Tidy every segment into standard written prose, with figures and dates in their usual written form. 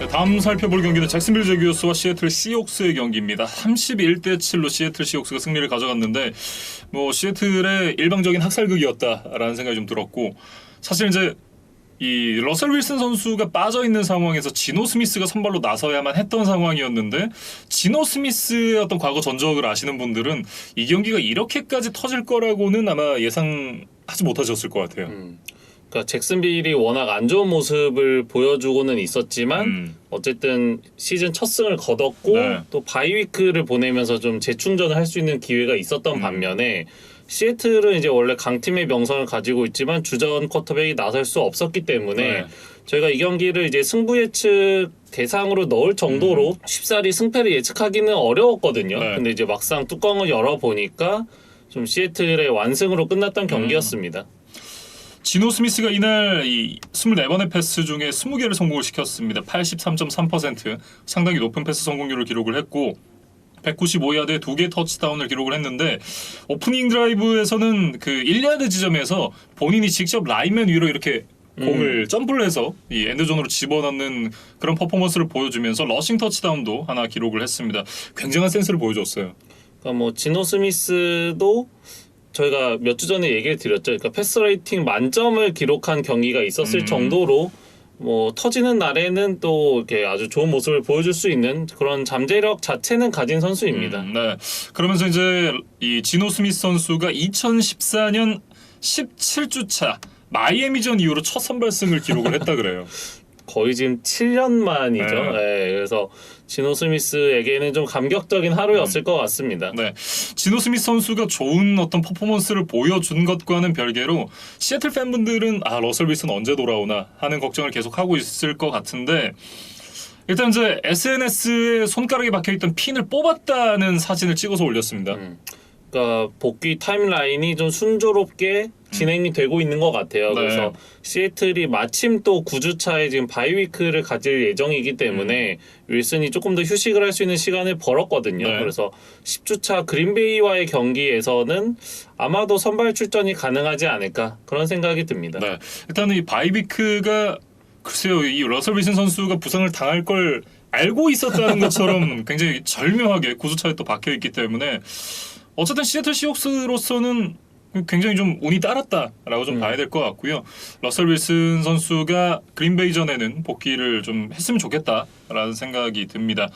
다음 살펴볼 경기는 잭슨빌 제규어스와 시애틀 시옥스의 경기입니다. 31대7로 시애틀 시옥스가 승리를 가져갔는데 뭐 시애틀의 일방적인 학살극이었다라는 생각이 좀 들었고, 사실 이제 이 러셀 윌슨 선수가 빠져있는 상황에서 지노 스미스가 선발로 나서야만 했던 상황이었는데, 지노 스미스의 어떤 과거 전적을 아시는 분들은 이 경기가 이렇게까지 터질 거라고는 아마 예상하지 못하셨을 것 같아요. 그러니까 잭슨빌이 워낙 안 좋은 모습을 보여주고는 있었지만 어쨌든 시즌 첫 승을 거뒀고 네. 또 바이위크를 보내면서 좀 재충전을 할 수 있는 기회가 있었던 반면에 시애틀은 이제 원래 강팀의 명성을 가지고 있지만 주전 쿼터백이 나설 수 없었기 때문에 네. 저희가 이 경기를 이제 승부 예측 대상으로 넣을 정도로 쉽사리 승패를 예측하기는 어려웠거든요. 네. 근데 이제 막상 뚜껑을 열어보니까 좀 시애틀의 완승으로 끝났던 경기였습니다. 지노 스미스가 이날 이 24번의 패스 중에 20개를 성공을 시켰습니다. 83.3%, 상당히 높은 패스 성공률을 기록을 했고 195야드에 2개의 터치다운을 기록을 했는데, 오프닝 드라이브에서는 그 1야드 지점에서 본인이 직접 라인맨 위로 이렇게 공을 점프를 해서 이 엔드존으로 집어넣는 그런 퍼포먼스를 보여주면서 러싱 터치다운도 하나 기록을 했습니다. 굉장한 센스를 보여줬어요. 그러니까 뭐 지노 스미스도 저희가 몇 주 전에 얘기를 드렸죠. 그러니까 패스 레이팅 만점을 기록한 경기가 있었을 정도로 뭐 터지는 날에는 또 이렇게 아주 좋은 모습을 보여줄 수 있는 그런 잠재력 자체는 가진 선수입니다. 네. 그러면서 이제 이 지노 스미스 선수가 2014년 17주차 마이애미전 이후로 첫 선발승을 기록을 했다 그래요. 거의 지금 7년 만이죠. 네. 네, 그래서 지노 스미스에게는 좀 감격적인 하루였을 것 같습니다. 네, 지노 스미스 선수가 좋은 어떤 퍼포먼스를 보여준 것과는 별개로 시애틀 팬분들은 러셀 윌슨 언제 돌아오나 하는 걱정을 계속 하고 있을 것 같은데, 일단 이제 SNS에 손가락에 박혀있던 핀을 뽑았다는 사진을 찍어서 올렸습니다. 그러니까 복귀 타임라인이 좀 순조롭게 진행이 되고 있는 것 같아요. 네. 그래서 시애틀이 마침 또 9주차에 지금 바이위크를 가질 예정이기 때문에 윌슨이 조금 더 휴식을 할 수 있는 시간을 벌었거든요. 네. 그래서 10주차 그린베이와의 경기에서는 아마도 선발 출전이 가능하지 않을까 그런 생각이 듭니다. 네, 일단은 이 바이비크가 글쎄요, 이 러셀 윌슨 선수가 부상을 당할 걸 알고 있었다는 것처럼 굉장히 절묘하게 9주차에 또 박혀있기 때문에 어쨌든 시애틀 시옥스로서는 굉장히 좀 운이 따랐다라고 좀 봐야 될 것 같고요. 러셀 윌슨 선수가 그린베이전에는 복귀를 좀 했으면 좋겠다라는 생각이 듭니다.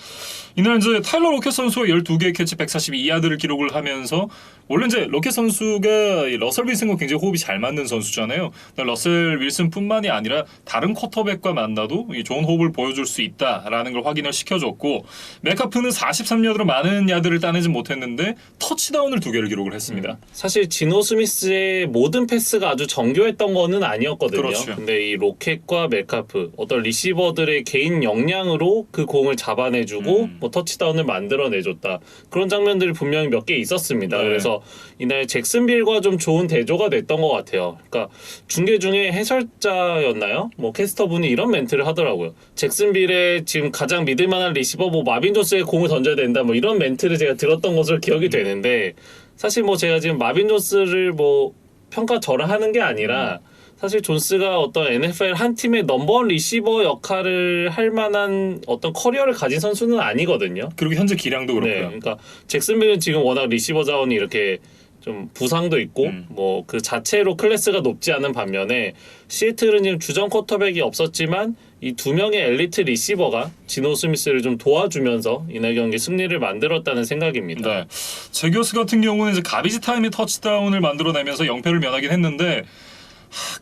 이날 이제 타일러 로켓 선수가 12개의 캐치 142야드를 기록을 하면서, 원래 이제 로켓 선수가 이 러셀 윌슨과 굉장히 호흡이 잘 맞는 선수잖아요. 러셀 윌슨뿐만이 아니라 다른 쿼터백과 만나도 이 좋은 호흡을 보여줄 수 있다라는 걸 확인을 시켜줬고, 메카프는 43야드로 많은 야드를 따내진 못했는데 터치다운을 2개를 기록을 했습니다. 사실 지노 스미스의 모든 패스가 아주 정교했던 거는 아니었거든요. 그렇죠. 근데 이 로켓과 메카프, 어떤 리시버들의 개인 역량으로 그 공을 잡아내주고 뭐 터치다운을 만들어내줬다. 그런 장면들이 분명히 몇 개 있었습니다. 네. 그래서 이날 잭슨빌과 좀 좋은 대조가 됐던 것 같아요. 그러니까 중계 중에 해설자였나요? 뭐 캐스터분이 이런 멘트를 하더라고요. 잭슨빌의 지금 가장 믿을만한 리시버 뭐 마빈 존스의 공을 던져야 된다. 뭐 이런 멘트를 제가 들었던 것으로 기억이 되는데, 사실 뭐 제가 지금 마빈 존스를 뭐 평가절하하는 게 아니라 사실 존스가 어떤 NFL 한 팀의 넘버원 리시버 역할을 할 만한 어떤 커리어를 가진 선수는 아니거든요. 그리고 현재 기량도 네, 그렇고요. 그러니까 잭슨빌은 지금 워낙 리시버 자원이 이렇게 좀 부상도 있고 뭐 그 자체로 클래스가 높지 않은 반면에 시애틀은 지금 주전 쿼터백이 없었지만 이 2명의 엘리트 리시버가 지노 스미스를 좀 도와주면서 이날 경기 승리를 만들었다는 생각입니다. 네, 제교스 같은 경우는 이제 가비지 타임에 터치다운을 만들어내면서 0패를 면하긴 했는데,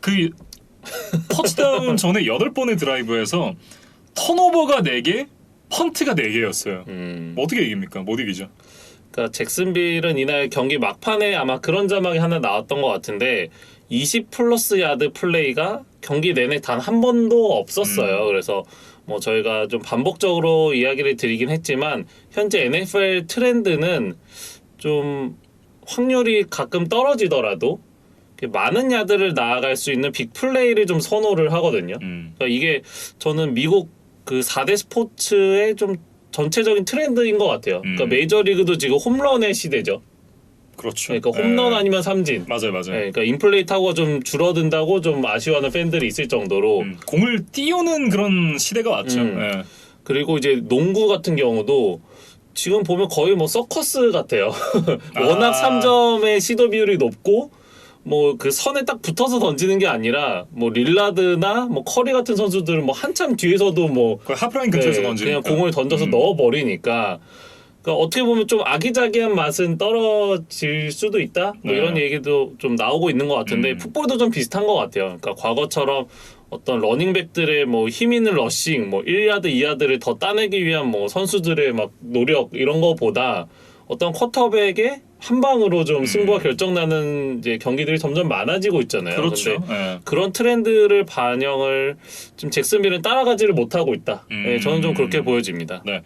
그 터치다운 전에 8번의 드라이브에서 턴오버가 4개, 펀트가 4개였어요. 뭐 어떻게 이깁니까? 못 이기죠. 그러니까 잭슨빌은 이날 경기 막판에 아마 그런 자막이 하나 나왔던 것 같은데 20 플러스 야드 플레이가 경기 내내 단 한 번도 없었어요. 그래서 뭐 저희가 좀 반복적으로 이야기를 드리긴 했지만 현재 NFL 트렌드는 좀 확률이 가끔 떨어지더라도 많은 야드를 나아갈 수 있는 빅 플레이를 좀 선호를 하거든요. 그러니까 이게 저는 미국 그 4대 스포츠의 좀 전체적인 트렌드인 것 같아요. 그러니까 메이저리그도 지금 홈런의 시대죠. 그렇죠. 그러니까 홈런 아니면 삼진. 맞아요. 네, 그러니까 인플레이 타구가 좀 줄어든다고 좀 아쉬워하는 팬들이 있을 정도로 공을 띄우는 그런 시대가 왔죠. 그리고 이제 농구 같은 경우도 지금 보면 거의 뭐 서커스 같아요. 워낙 3점의 시도 비율이 높고 뭐 그 선에 딱 붙어서 던지는 게 아니라 뭐 릴라드나 뭐 커리 같은 선수들은 뭐 한참 뒤에서도 뭐 거의 하프라인 근처에서 네, 던지니까 그냥 공을 던져서 넣어버리니까 그러니까 어떻게 보면 좀 아기자기한 맛은 떨어질 수도 있다 뭐 네. 이런 얘기도 좀 나오고 있는 것 같은데 풋볼도 좀 비슷한 것 같아요. 그러니까 과거처럼 어떤 러닝백들의 뭐 힘 있는 러싱, 뭐 1야드, 2야드를 더 따내기 위한 뭐 선수들의 막 노력 이런 거보다 어떤 쿼터백의 한 방으로 좀 승부가 결정나는 이제 경기들이 점점 많아지고 있잖아요. 그렇죠. 근데 네. 그런 트렌드를 반영을 좀 잭슨빌은 따라가지를 못하고 있다. 네, 저는 좀 그렇게 보여집니다. 네.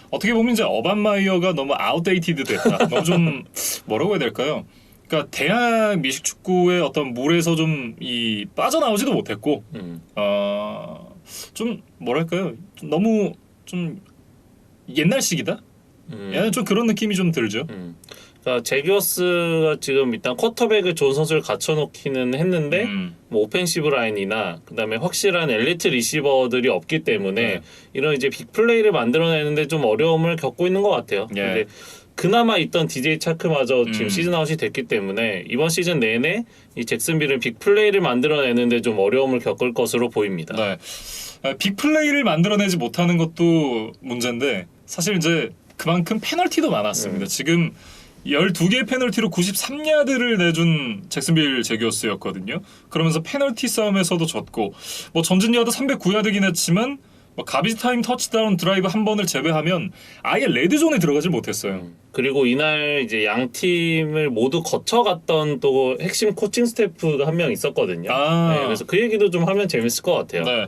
어떻게 보면 이제 어반 마이어가 너무 아웃데이티드 됐다. 너무 좀 뭐라고 해야 될까요? 그러니까 대학 미식 축구의 어떤 물에서 좀 이 빠져나오지도 못했고, 좀 뭐랄까요? 좀 너무 좀 옛날식이다. 예, 좀 그런 느낌이 좀 들죠. 그러니까 제규어스가 지금 일단 쿼터백을 좋은 선수를 갖춰놓기는 했는데 뭐 오펜시브 라인이나 그다음에 확실한 엘리트 리시버들이 없기 때문에 네. 이런 이제 빅 플레이를 만들어내는데 좀 어려움을 겪고 있는 것 같아요. 예. 근데 그나마 있던 DJ 차크마저 지금 시즌 아웃이 됐기 때문에 이번 시즌 내내 이 잭슨빌은 빅 플레이를 만들어내는데 좀 어려움을 겪을 것으로 보입니다. 네. 빅 플레이를 만들어내지 못하는 것도 문제인데 사실 이제 그만큼 페널티도 많았습니다. 지금 12개의 페널티로 93야드를 내준 잭슨빌 제규어스였거든요. 그러면서 페널티 싸움에서도 졌고 뭐 전진 야드 309야드긴 했지만 뭐 가비지 타임 터치다운 드라이브 한 번을 제외하면 아예 레드존에 들어가질 못했어요. 그리고 이날 이제 양 팀을 모두 거쳐갔던 또 핵심 코칭 스태프가 한 명 있었거든요. 네, 그래서 그 얘기도 좀 하면 재밌을 것 같아요. 네.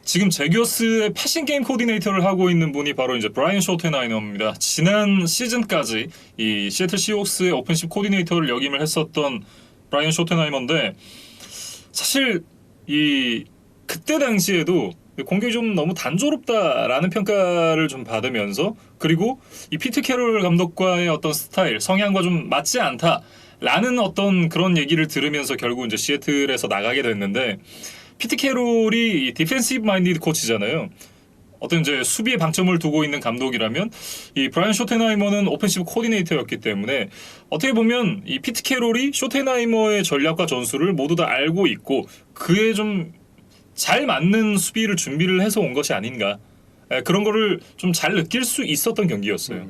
지금 제규어스의 패싱 게임 코디네이터를 하고 있는 분이 바로 이제 브라이언 쇼테나이머입니다. 지난 시즌까지 이 시애틀 시옥스의 오펜시브 코디네이터를 역임을 했었던 브라이언 쇼테나이머인데 사실 이 그때 당시에도 공격이 좀 너무 단조롭다라는 평가를 좀 받으면서 그리고 이 피트 캐롤 감독과의 어떤 스타일, 성향과 좀 맞지 않다라는 어떤 그런 얘기를 들으면서 결국 이제 시애틀에서 나가게 됐는데 피트 캐롤이 디펜시브 마인디드 코치잖아요. 어떤 이제 수비에 방점을 두고 있는 감독이라면 이 브라이언 쇼테나이머는 오펜시브 코디네이터였기 때문에 어떻게 보면 이 피트 캐롤이 쇼테나이머의 전략과 전술을 모두 다 알고 있고 그에 좀 잘 맞는 수비를 준비를 해서 온 것이 아닌가. 그런 거를 좀 잘 느낄 수 있었던 경기였어요.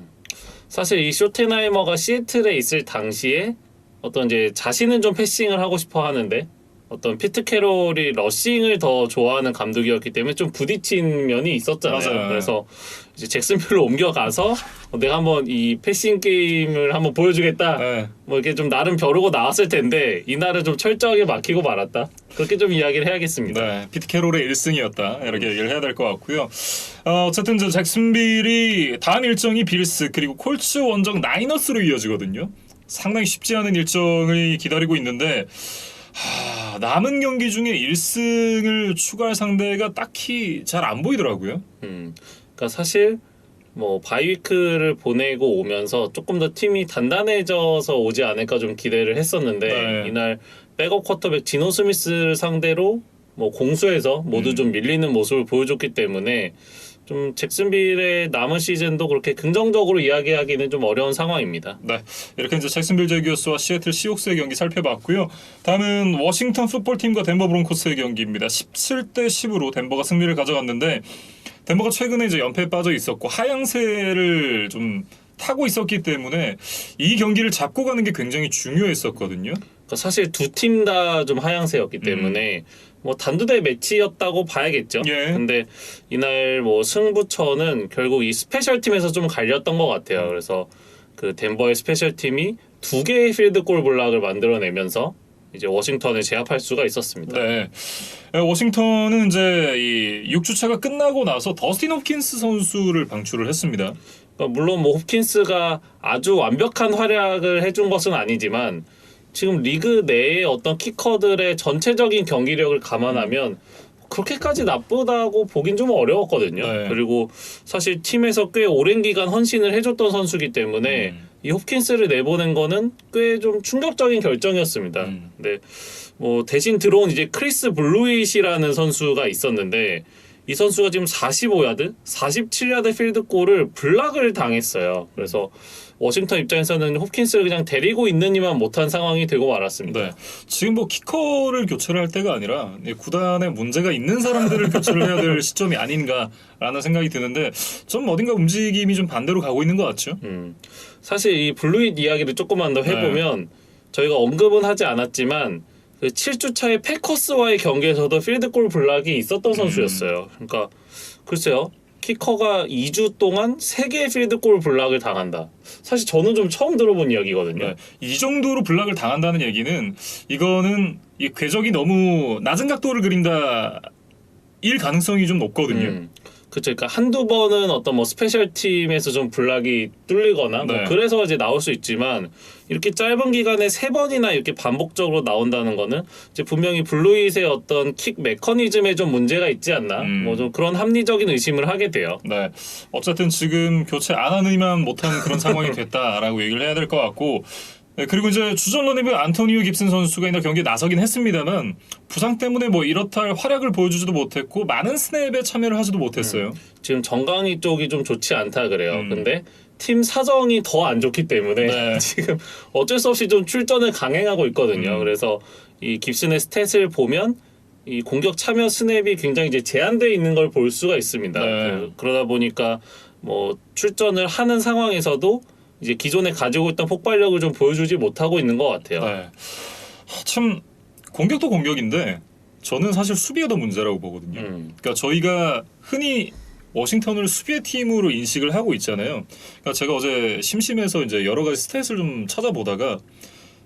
사실 이 쇼테나이머가 시애틀에 있을 당시에 어떤 이제 자신은 좀 패싱을 하고 싶어 하는데 어떤 피트 캐롤이 러싱을 더 좋아하는 감독이었기 때문에 좀 부딪힌 면이 있었잖아요. 맞아요. 그래서 이제 잭슨빌로 옮겨가서 내가 한번 이 패싱 게임을 한번 보여주겠다. 네. 뭐 이렇게 좀 나름 벼르고 나왔을 텐데 이날은 좀 철저하게 막히고 말았다. 그렇게 좀 이야기를 해야겠습니다. 네, 피트 캐롤의 1승이었다 이렇게 얘기를 해야 될 것 같고요. 어쨌든 이제 잭슨빌이 다음 일정이 빌스 그리고 콜츠 원정 나이너스로 이어지거든요. 상당히 쉽지 않은 일정을 기다리고 있는데 남은 경기 중에 1승을 추가할 상대가 딱히 잘 안 보이더라고요. 그러니까 사실 뭐 바이위크를 보내고 오면서 조금 더 팀이 단단해져서 오지 않을까 좀 기대를 했었는데 네. 이날 백업 쿼터백 디노 스미스를 상대로 뭐 공수에서 모두 좀 밀리는 모습을 보여줬기 때문에 좀 잭슨빌의 남은 시즌도 그렇게 긍정적으로 이야기하기는 좀 어려운 상황입니다. 네, 이렇게 이제 잭슨빌 제규어스와 시애틀 시옥스의 경기 살펴봤고요. 다음은 워싱턴 풋볼팀과 덴버 브론코스의 경기입니다. 17대 10으로 덴버가 승리를 가져갔는데 덴버가 최근에 이제 연패에 빠져 있었고 하향세를 좀 타고 있었기 때문에 이 경기를 잡고 가는 게 굉장히 중요했었거든요. 그러니까 사실 두 팀 다 좀 하향세였기 때문에 뭐 단두대 매치였다고 봐야겠죠. 예. 근데 이날 뭐 승부처는 결국 이 스페셜 팀에서 좀 갈렸던 것 같아요. 그래서 그 덴버의 스페셜 팀이 2개의 필드골 블락을 만들어내면서 이제 워싱턴을 제압할 수가 있었습니다. 네, 워싱턴은 이제 이 6주차가 끝나고 나서 더스틴 홉킨스 선수를 방출을 했습니다. 그러니까 물론 뭐 홉킨스가 아주 완벽한 활약을 해준 것은 아니지만 지금 리그 내의 어떤 키커들의 전체적인 경기력을 감안하면 그렇게까지 나쁘다고 보긴 좀 어려웠거든요. 네. 그리고 사실 팀에서 꽤 오랜 기간 헌신을 해줬던 선수기 때문에 이 홉킨스를 내보낸 거는 꽤 좀 충격적인 결정이었습니다. 근데 뭐 대신 들어온 이제 크리스 블루잇이라는 선수가 있었는데 이 선수가 지금 45야드, 47야드 필드골을 블락을 당했어요. 그래서 워싱턴 입장에서는 홉킨스를 그냥 데리고 있느니만 못한 상황이 되고 말았습니다. 네. 지금 뭐 키커를 교체를 할 때가 아니라 이 구단에 문제가 있는 사람들을 교체를 해야 될 시점이 아닌가라는 생각이 드는데 좀 어딘가 움직임이 좀 반대로 가고 있는 것 같죠. 사실 이 블루잇 이야기를 조금만 더 해보면 저희가 언급은 하지 않았지만 그 7주차의 패커스와의 경기에서도 필드골 블락이 있었던 선수였어요. 그러니까 글쎄요. 키커가 2주 동안 3개의 필드골 블락을 당한다. 사실 저는 좀 처음 들어본 이야기거든요. 네. 이 정도로 블락을 당한다는 얘기는 이거는 이 궤적이 너무 낮은 각도를 그린다 일 가능성이 좀 높거든요. 그렇죠. 그러니까 한두 번은 어떤 뭐 스페셜 팀에서 좀 블락이 뚫리거나 뭐 네. 그래서 이제 나올 수 있지만 이렇게 짧은 기간에 3번이나 이렇게 반복적으로 나온다는 거는 이제 분명히 블루잇의 어떤 킥 메커니즘에 좀 문제가 있지 않나 뭐 좀 그런 합리적인 의심을 하게 돼요. 네. 어쨌든 지금 교체 안 하느니만 못한 그런 상황이 됐다라고 얘기를 해야 될 것 같고 네, 그리고 이제 주전 런닝백 안토니오 깁슨 선수가 이날 경기에 나서긴 했습니다만 부상 때문에 뭐 이렇다 할 활약을 보여주지도 못했고 많은 스냅에 참여를 하지도 못했어요. 지금 정강이 쪽이 좀 좋지 않다 그래요. 근데 팀 사정이 더 안 좋기 때문에 네. 지금 어쩔 수 없이 좀 출전을 강행하고 있거든요. 그래서 이 깁슨의 스탯을 보면 이 공격 참여 스냅이 굉장히 이제 제한되어 있는 걸 볼 수가 있습니다. 네. 그러다 보니까 뭐 출전을 하는 상황에서도 이제 기존에 가지고 있던 폭발력을 좀 보여주지 못하고 있는 것 같아요. 네. 참 공격도 공격인데 저는 사실 수비가 더 문제라고 보거든요. 그러니까 저희가 흔히 워싱턴을 수비의 팀으로 인식을 하고 있잖아요. 그러니까 제가 어제 심심해서 이제 여러 가지 스탯을 좀 찾아보다가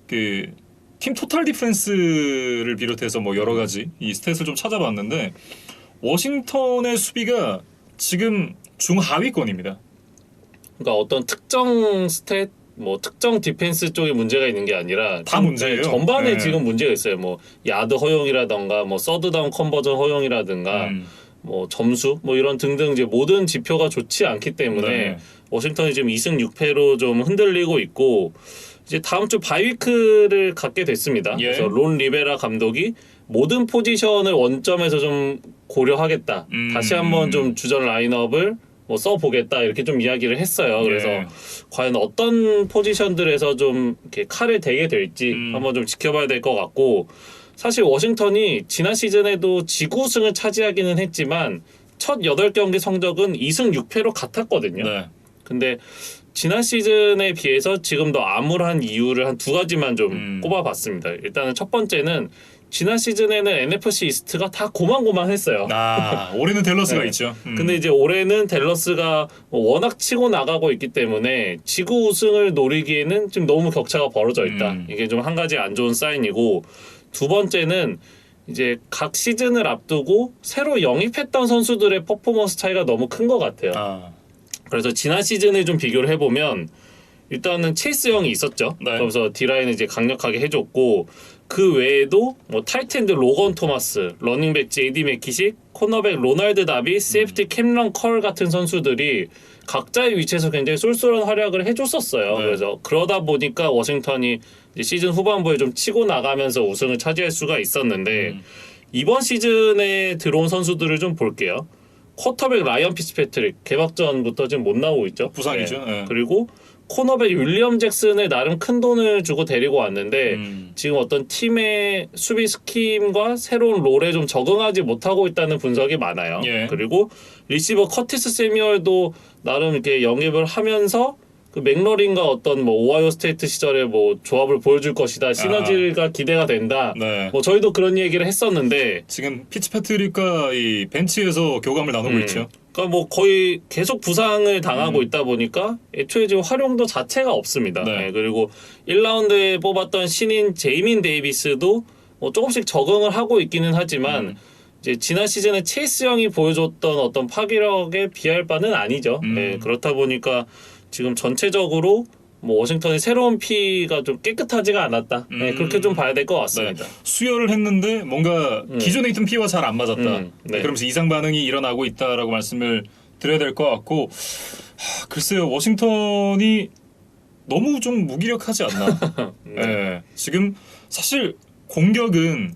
그 팀 토탈 디펜스를 비롯해서 뭐 여러 가지 이 스탯을 좀 찾아봤는데 워싱턴의 수비가 지금 중하위권입니다. 그러니까 어떤 특정 스탯 뭐 특정 디펜스 쪽에 문제가 있는 게 아니라 다 문제예요. 전반에 네. 지금 문제가 있어요. 뭐 야드 허용이라던가 뭐 서드다운 컨버전 허용이라든가 뭐 점수 뭐 이런 등등 이제 모든 지표가 좋지 않기 때문에 네. 워싱턴이 지금 2승 6패로 좀 흔들리고 있고 이제 다음 주 바이위크를 갖게 됐습니다. 예. 그래서 론 리베라 감독이 모든 포지션을 원점에서 좀 고려하겠다. 다시 한번 좀 주전 라인업을 뭐 써보겠다 이렇게 좀 이야기를 했어요. 그래서 예. 과연 어떤 포지션들에서 좀 이렇게 칼을 대게 될지 한번 좀 지켜봐야 될 것 같고 사실 워싱턴이 지난 시즌에도 지구 우승을 차지하기는 했지만 첫 8경기 성적은 2승 6패로 같았거든요. 네. 근데 지난 시즌에 비해서 지금 더 암울한 이유를 한 2가지만 좀 꼽아봤습니다. 일단은 첫 번째는 지난 시즌에는 NFC 이스트가 다 고만고만했어요. 올해는 댈러스가 네. 있죠. 근데 이제 올해는 댈러스가 워낙 치고 나가고 있기 때문에 지구 우승을 노리기에는 지금 너무 격차가 벌어져 있다. 이게 좀 한 가지 안 좋은 사인이고 두 번째는 이제 각 시즌을 앞두고 새로 영입했던 선수들의 퍼포먼스 차이가 너무 큰 것 같아요. 그래서 지난 시즌을 좀 비교를 해보면 일단은 체이스 형이 있었죠. 네. 그래서 디라인을 이제 강력하게 해줬고 그 외에도 뭐 타이트엔드 로건 토마스, 러닝백 제이디 맥키식, 코너백 로널드 다비, 세이프티 캠런 컬 같은 선수들이 각자의 위치에서 굉장히 쏠쏠한 활약을 해줬었어요. 네. 그래서 그러다 보니까 워싱턴이 이제 시즌 후반부에 좀 치고 나가면서 우승을 차지할 수가 있었는데 이번 시즌에 들어온 선수들을 좀 볼게요. 쿼터백 라이언 피츠패트릭 개막전부터 지금 못 나오고 있죠. 부상이죠. 네. 그리고 코너백 윌리엄 잭슨을 나름 큰 돈을 주고 데리고 왔는데 지금 어떤 팀의 수비 스킴과 새로운 롤에 좀 적응하지 못하고 있다는 분석이 많아요. 예. 그리고 리시버 커티스 세미얼도 나름 이렇게 영입을 하면서 그 맥러린과 어떤 뭐 오하이오 스테이트 시절에 뭐 조합을 보여줄 것이다. 시너지가 기대가 된다. 네. 뭐 저희도 그런 얘기를 했었는데 지금 피츠패트릭과 이 벤치에서 교감을 나누고 있죠. 그러니까 뭐 거의 계속 부상을 당하고 있다 보니까 애초에 지금 활용도 자체가 없습니다. 네. 네, 그리고 1라운드에 뽑았던 신인 제이민 데이비스도 뭐 조금씩 적응을 하고 있기는 하지만 이제 지난 시즌에 체이스 형이 보여줬던 어떤 파괴력에 비할 바는 아니죠. 네, 그렇다 보니까 지금 전체적으로 뭐 워싱턴의 새로운 피가 좀 깨끗하지가 않았다. 네, 그렇게 좀 봐야 될 것 같습니다. 수혈을 했는데 뭔가 기존에 있던 피와 잘 안 맞았다. 네. 그러면서 이상 반응이 일어나고 있다라고 말씀을 드려야 될 것 같고 글쎄요 워싱턴이 너무 좀 무기력하지 않나. 네. 지금 사실 공격은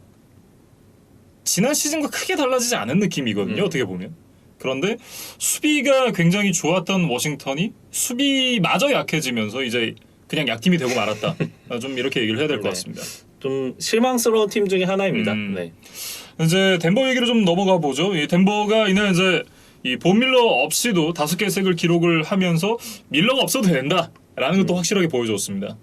지난 시즌과 크게 달라지지 않은 느낌이거든요. 어떻게 보면. 그런데 수비가 굉장히 좋았던 워싱턴이 수비마저 약해지면서 이제 그냥 약팀이 되고 말았다. 좀 이렇게 얘기를 해야 될 것 네. 같습니다. 좀 실망스러운 팀 중에 하나입니다. 네. 이제 덴버 얘기로 좀 넘어가 보죠. 이 덴버가 이날 이제 이 본 밀러 없이도 5개의 색을 기록을 하면서 밀러가 없어도 된다라는 것도 확실하게 보여줬습니다.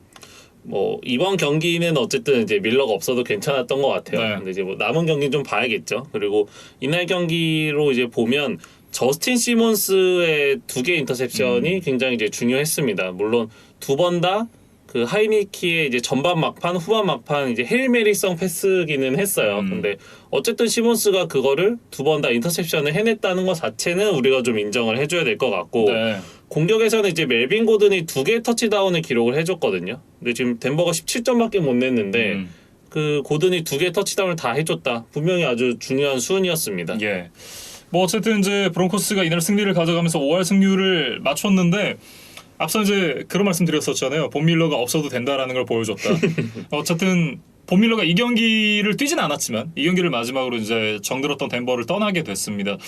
뭐 이번 경기는 어쨌든 이제 밀러가 없어도 괜찮았던 것 같아요. 네. 근데 이제 뭐 남은 경기는 좀 봐야겠죠. 그리고 이날 경기로 이제 보면 저스틴 시몬스의 2개 인터셉션이 굉장히 이제 중요했습니다. 물론 2번 다 그 하이니키의 이제 전반 막판, 후반 막판 이제 헤일메리성 패스기는 했어요. 근데 어쨌든 시몬스가 그거를 2번 다 인터셉션을 해냈다는 것 자체는 우리가 좀 인정을 해줘야 될 것 같고 네. 공격에서는 이제 멜빈 고든이 2개의 터치다운을 기록을 해줬거든요. 근데 지금 덴버가 17점밖에 못 냈는데 그 고든이 2개의 터치다운을 다 해줬다. 분명히 아주 중요한 수훈이었습니다. 예. 뭐 어쨌든 이제 브론코스가 이날 승리를 가져가면서 5할 승률을 맞췄는데 앞서 이제 그런 말씀 드렸었잖아요. 본 밀러가 없어도 된다라는 걸 보여줬다. 어쨌든 본 밀러가 이 경기를 뛰진 않았지만 이 경기를 마지막으로 이제 정들었던 덴버를 떠나게 됐습니다.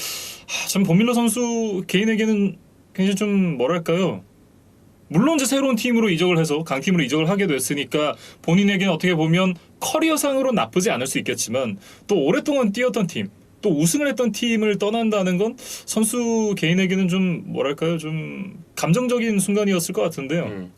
참 본 밀러 선수 개인에게는 굉장히 좀 뭐랄까요? 물론 이제 새로운 팀으로 이적을 해서 강팀으로 이적을 하게 됐으니까 본인에게는 어떻게 보면 커리어상으로 나쁘지 않을 수 있겠지만 또 오랫동안 뛰었던 팀, 또 우승을 했던 팀을 떠난다는 건 선수 개인에게는 좀 뭐랄까요? 좀 감정적인 순간이었을 것 같은데요.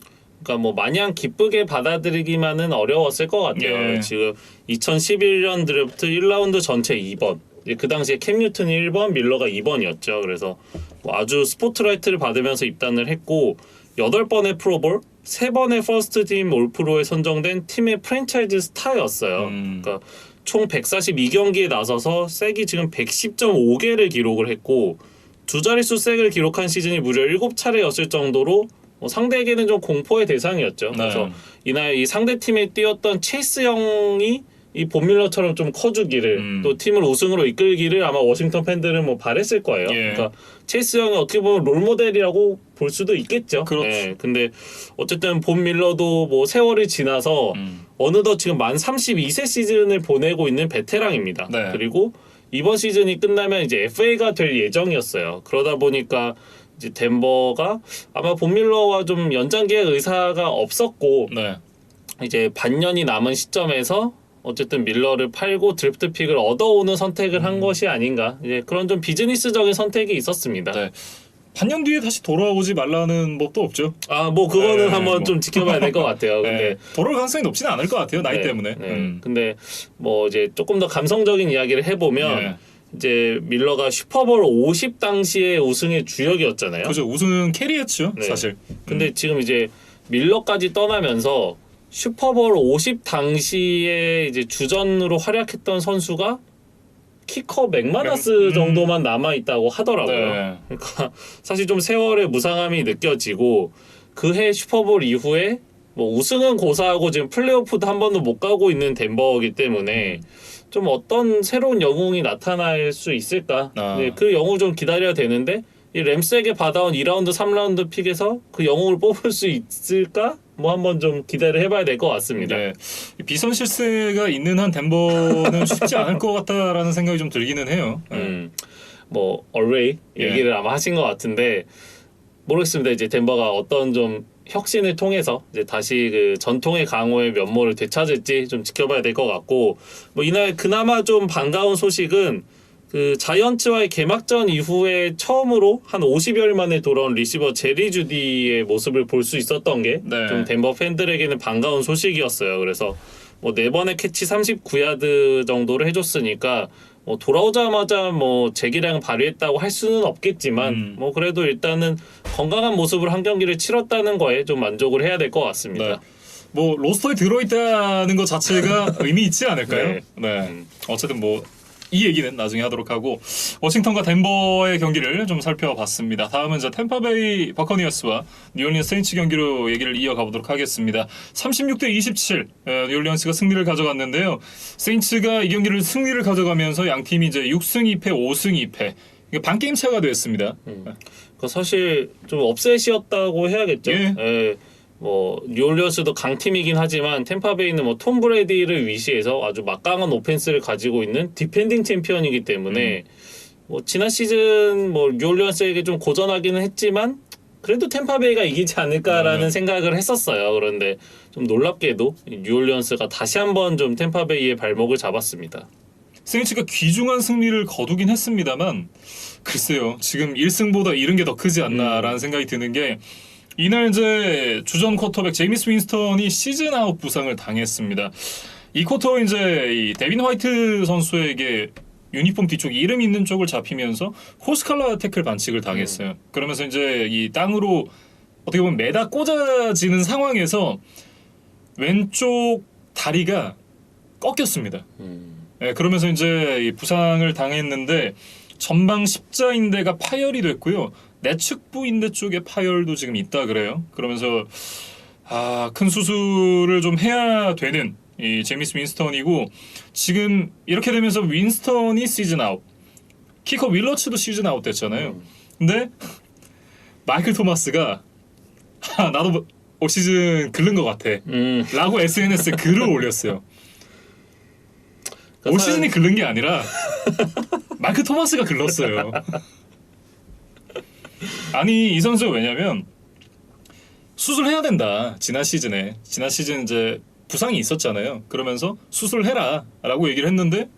그러니까 뭐 마냥 기쁘게 받아들이기만은 어려웠을 것 같아요. 예. 지금 2011년 드래프트 1라운드 전체 2번. 그 당시에 캠 뉴튼이 1번, 밀러가 2번이었죠. 그래서 뭐 아주 스포트라이트를 받으면서 입단을 했고 8번의 프로볼, 3번의 퍼스트 팀 올프로에 선정된 팀의 프랜차이즈 스타였어요. 그러니까 총 142경기에 나서서 색이 지금 110.5개를 기록을 했고 두 자릿수 색을 기록한 시즌이 무려 7차례였을 정도로 뭐 상대에게는 좀 공포의 대상이었죠. 그래서 이날 이 상대팀에 뛰었던 체이스 형이 이 본밀러처럼 좀 커주기를 또 팀을 우승으로 이끌기를 아마 워싱턴 팬들은 뭐 바랬을 거예요. 예. 그러니까 체이스 형이 어떻게 보면 롤모델이라고 볼 수도 있겠죠. 그렇죠. 예. 근데 어쨌든 본 밀러도 뭐 세월이 지나서 어느덧 지금 만 32세 시즌을 보내고 있는 베테랑입니다. 네. 그리고 이번 시즌이 끝나면 이제 FA가 될 예정이었어요. 그러다 보니까 이제 덴버가 아마 본 밀러와 좀 연장 계약 의사가 없었고 네. 이제 반년이 남은 시점에서 어쨌든 밀러를 팔고 드래프트 픽을 얻어오는 선택을 한 것이 아닌가. 이제 그런 좀 비즈니스적인 선택이 있었습니다. 네. 반년 뒤에 다시 돌아오지 말라는 법도 없죠. 아, 뭐 그거는 네, 한번 뭐. 좀 지켜봐야 될 것 같아요. 근데 네. 돌아올 가능성이 높지는 않을 것 같아요. 나이 네, 때문에. 네. 근데 뭐 이제 조금 더 감성적인 이야기를 해보면 네. 이제 밀러가 슈퍼볼 50 당시의 우승의 주역이었잖아요. 그죠. 우승은 캐리했죠. 네. 사실. 근데 지금 이제 밀러까지 떠나면서 슈퍼볼 50 당시에 이제 주전으로 활약했던 선수가 키커 맥마너스 정도만 남아 있다고 하더라고요. 네. 그러니까 사실 좀 세월의 무상함이 느껴지고 그해 슈퍼볼 이후에 뭐 우승은 고사하고 지금 플레이오프도 한 번도 못 가고 있는 덴버이기 때문에 좀 어떤 새로운 영웅이 나타날 수 있을까? 네, 그 영웅을 좀 기다려야 되는데 이 램스에게 받아온 2라운드, 3라운드 픽에서 그 영웅을 뽑을 수 있을까? 뭐 한번 좀 기대를 해봐야 될 것 같습니다. 네. 비선 실세가 있는 한 덴버는 쉽지 않을 것 같다라는 생각이 좀 들기는 해요. 네. 뭐 얼웨이 예. 얘기를 아마 하신 것 같은데 모르겠습니다. 이제 덴버가 어떤 좀 혁신을 통해서 이제 다시 그 전통의 강호의 면모를 되찾을지 좀 지켜봐야 될 것 같고 뭐 이날 그나마 좀 반가운 소식은 그 자이언츠와의 개막전 이후에 처음으로 한 50여일 만에 돌아온 리시버 제리 주디의 모습을 볼 수 있었던 게 좀 네. 덴버 팬들에게는 반가운 소식이었어요. 그래서 뭐 4번의 캐치 39야드 정도를 해줬으니까 뭐 돌아오자마자 뭐 재기량 발휘했다고 할 수는 없겠지만 뭐 그래도 일단은 건강한 모습으로 한 경기를 치렀다는 거에 좀 만족을 해야 될 것 같습니다. 네. 뭐 로스터에 들어있다는 것 자체가 의미 있지 않을까요? 네. 네. 어쨌든 뭐 이 얘기는 나중에 하도록 하고 워싱턴과 덴버의 경기를 좀 살펴봤습니다. 다음은 이제 템파베이 버커니어스와 뉴올리언스 세인츠 경기로 얘기를 이어가보도록 하겠습니다. 36대 27 뉴올리언스가 승리를 가져갔는데요. 세인츠가 이 경기를 승리를 가져가면서 양 팀이 이제 6승 2패, 5승 2패 반 게임 차가 됐습니다. 그 사실 좀 업셋이었다고 해야겠죠. 예. 예. 뭐 뉴올리언스도 강팀이긴 하지만 템파베이는 뭐 톰 브레디를 위시해서 아주 막강한 오펜스를 가지고 있는 디펜딩 챔피언이기 때문에 뭐 지난 시즌 뭐 뉴올리언스에게 좀 고전하기는 했지만 그래도 템파베이가 이기지 않을까라는 생각을 했었어요. 그런데 좀 놀랍게도 뉴올리언스가 다시 한번 좀 템파베이의 발목을 잡았습니다. 세인츠가 귀중한 승리를 거두긴 했습니다만 글쎄요. 지금 1승보다 이런 게 더 크지 않나라는 생각이 드는 게 이날 이제 주전 쿼터백 제이미스 윈스턴이 시즌 아웃 부상을 당했습니다. 이 쿼터 이제 이 데빈 화이트 선수에게 유니폼 뒤쪽 이름 있는 쪽을 잡히면서 호스칼라 태클 반칙을 당했어요. 그러면서 이제 이 땅으로 어떻게 보면 매다 꽂아지는 상황에서 왼쪽 다리가 꺾였습니다. 네, 그러면서 이제 이 부상을 당했는데 전방 십자인대가 파열이 됐고요. 내측부 인대 쪽에 파열도 지금 있다 그래요. 그러면서 큰 수술을 좀 해야 되는 이 제이미스 윈스턴이고 지금 이렇게 되면서 윈스턴이 시즌 아웃, 키커 윌러츠도 시즌 아웃 됐잖아요. 근데 마이클 토마스가 나도 올 시즌 긁는 것 같아 라고 SNS에 글을 올렸어요. 올 시즌이 긁는 게 아니라 마이클 토마스가 글렀어요. 아니 이 선수 왜냐면 수술해야 된다. 지난 시즌 이제 부상이 있었잖아요. 그러면서 수술해라 라고 얘기를 했는데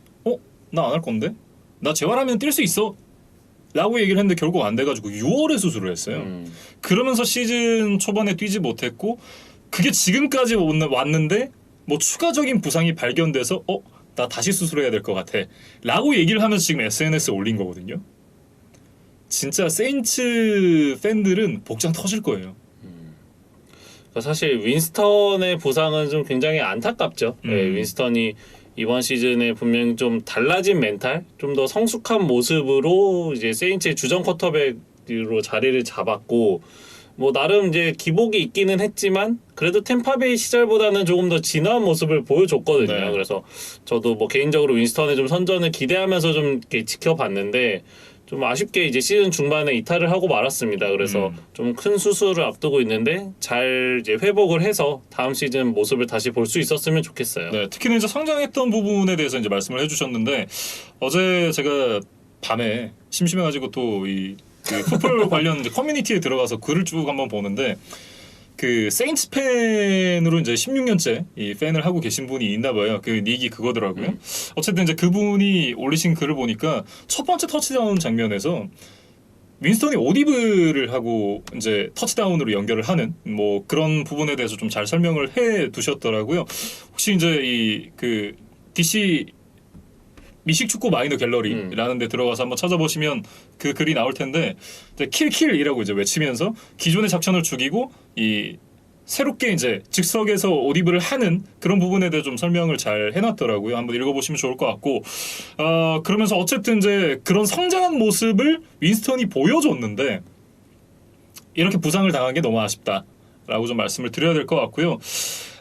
나 안 할 건데? 나 재활하면 뛸 수 있어 라고 얘기를 했는데 결국 안 돼가지고 6월에 수술을 했어요. 그러면서 시즌 초반에 뛰지 못했고 그게 지금까지 왔는데 뭐 추가적인 부상이 발견돼서 나 다시 수술해야 될 것 같아 라고 얘기를 하면서 지금 SNS에 올린 거거든요. 진짜 세인츠 팬들은 복장 터질 거예요. 사실 윈스턴의 부상은 좀 굉장히 안타깝죠. 네, 윈스턴이 이번 시즌에 분명히 좀 달라진 멘탈, 좀 더 성숙한 모습으로 이제 세인츠의 주전 쿼터백으로 자리를 잡았고 뭐 나름 이제 기복이 있기는 했지만 그래도 템파베이 시절보다는 조금 더 진화한 모습을 보여줬거든요. 네. 그래서 저도 뭐 개인적으로 윈스턴의 좀 선전을 기대하면서 좀 이렇게 지켜봤는데 좀 아쉽게 이제 시즌 중반에 이탈을 하고 말았습니다. 그래서 좀 큰 수술을 앞두고 있는데 잘 이제 회복을 해서 다음 시즌 모습을 다시 볼 수 있었으면 좋겠어요. 네, 특히나 이제 성장했던 부분에 대해서 이제 말씀을 해주셨는데 어제 제가 밤에 심심해가지고 또 이 풋볼 관련 이제 커뮤니티에 들어가서 글을 쭉 한번 보는데 그 세인츠 팬으로 이제 16년째 이 팬을 하고 계신 분이 있나 봐요. 그 닉이 그거더라고요. 어쨌든 이제 그분이 올리신 글을 보니까 첫 번째 터치다운 장면에서 윈스턴이 오디블을 하고 이제 터치다운으로 연결을 하는 뭐 그런 부분에 대해서 좀 잘 설명을 해 두셨더라고요. 혹시 이제 이 그 DC 미식축구 마이너 갤러리라는 데 들어가서 한번 찾아보시면 그 글이 나올 텐데 킬킬이라고 이제 외치면서 기존의 작전을 죽이고 이 새롭게 이제 즉석에서 오디블을 하는 그런 부분에 대해 좀 설명을 잘 해놨더라고요. 한번 읽어보시면 좋을 것 같고 그러면서 어쨌든 이제 그런 성장한 모습을 윈스턴이 보여줬는데 이렇게 부상을 당한 게 너무 아쉽다라고 좀 말씀을 드려야 될 것 같고요.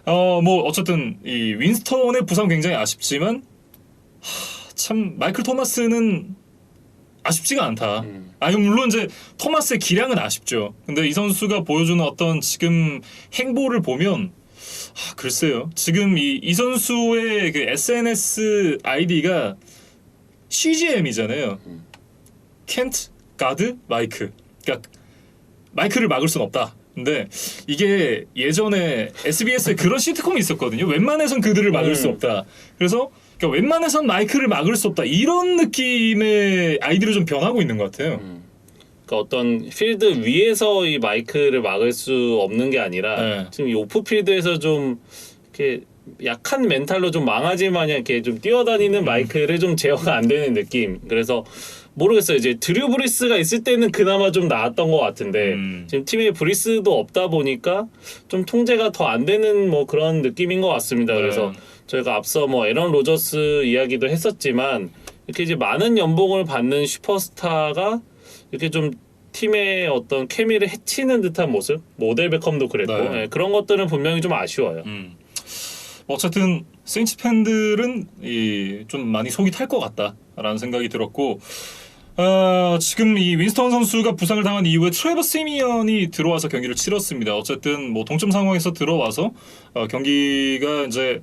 뭐 어쨌든 이 윈스턴의 부상 굉장히 아쉽지만 참 마이클 토마스는 아쉽지가 않다. 물론 이제 토마스의 기량은 아쉽죠. 근데 이 선수가 보여주는 어떤 지금 행보를 보면 글쎄요. 지금 이 선수의 그 SNS 아이디가 CGM이잖아요. Can't guard 마이크. 그러니까 마이크를 막을 순 없다. 근데 이게 예전에 SBS에 그런 시트콤이 있었거든요. 웬만해선 그들을 막을 수 없다. 그래서 그러니까 웬만해선 마이크를 막을 수 없다. 이런 느낌의 아이디로 좀 변하고 있는 것 같아요. 그러니까 어떤 필드 위에서 이 마이크를 막을 수 없는 게 아니라 지금 이 오프필드에서 좀 이렇게 약한 멘탈로 좀 망아지 마냥 이렇게 좀 뛰어다니는 마이크를 좀 제어가 안 되는 느낌. 그래서 모르겠어요. 이제 드류 브리스가 있을 때는 그나마 좀 나았던 것 같은데 지금 팀에 브리스도 없다 보니까 좀 통제가 더 안 되는 뭐 그런 느낌인 것 같습니다. 그래서 저희가 앞서 뭐 에런 로저스 이야기도 했었지만 이렇게 이제 많은 연봉을 받는 슈퍼스타가 이렇게 좀 팀의 어떤 케미를 해치는 듯한 모습, 모델 베컴도 그랬고 네, 그런 것들은 분명히 좀 아쉬워요. 어쨌든 세인츠 팬들은 좀 많이 속이 탈 것 같다라는 생각이 들었고 지금 이 윈스턴 선수가 부상을 당한 이후에 트레버 시미언이 들어와서 경기를 치렀습니다. 어쨌든 뭐 동점 상황에서 들어와서 경기가 이제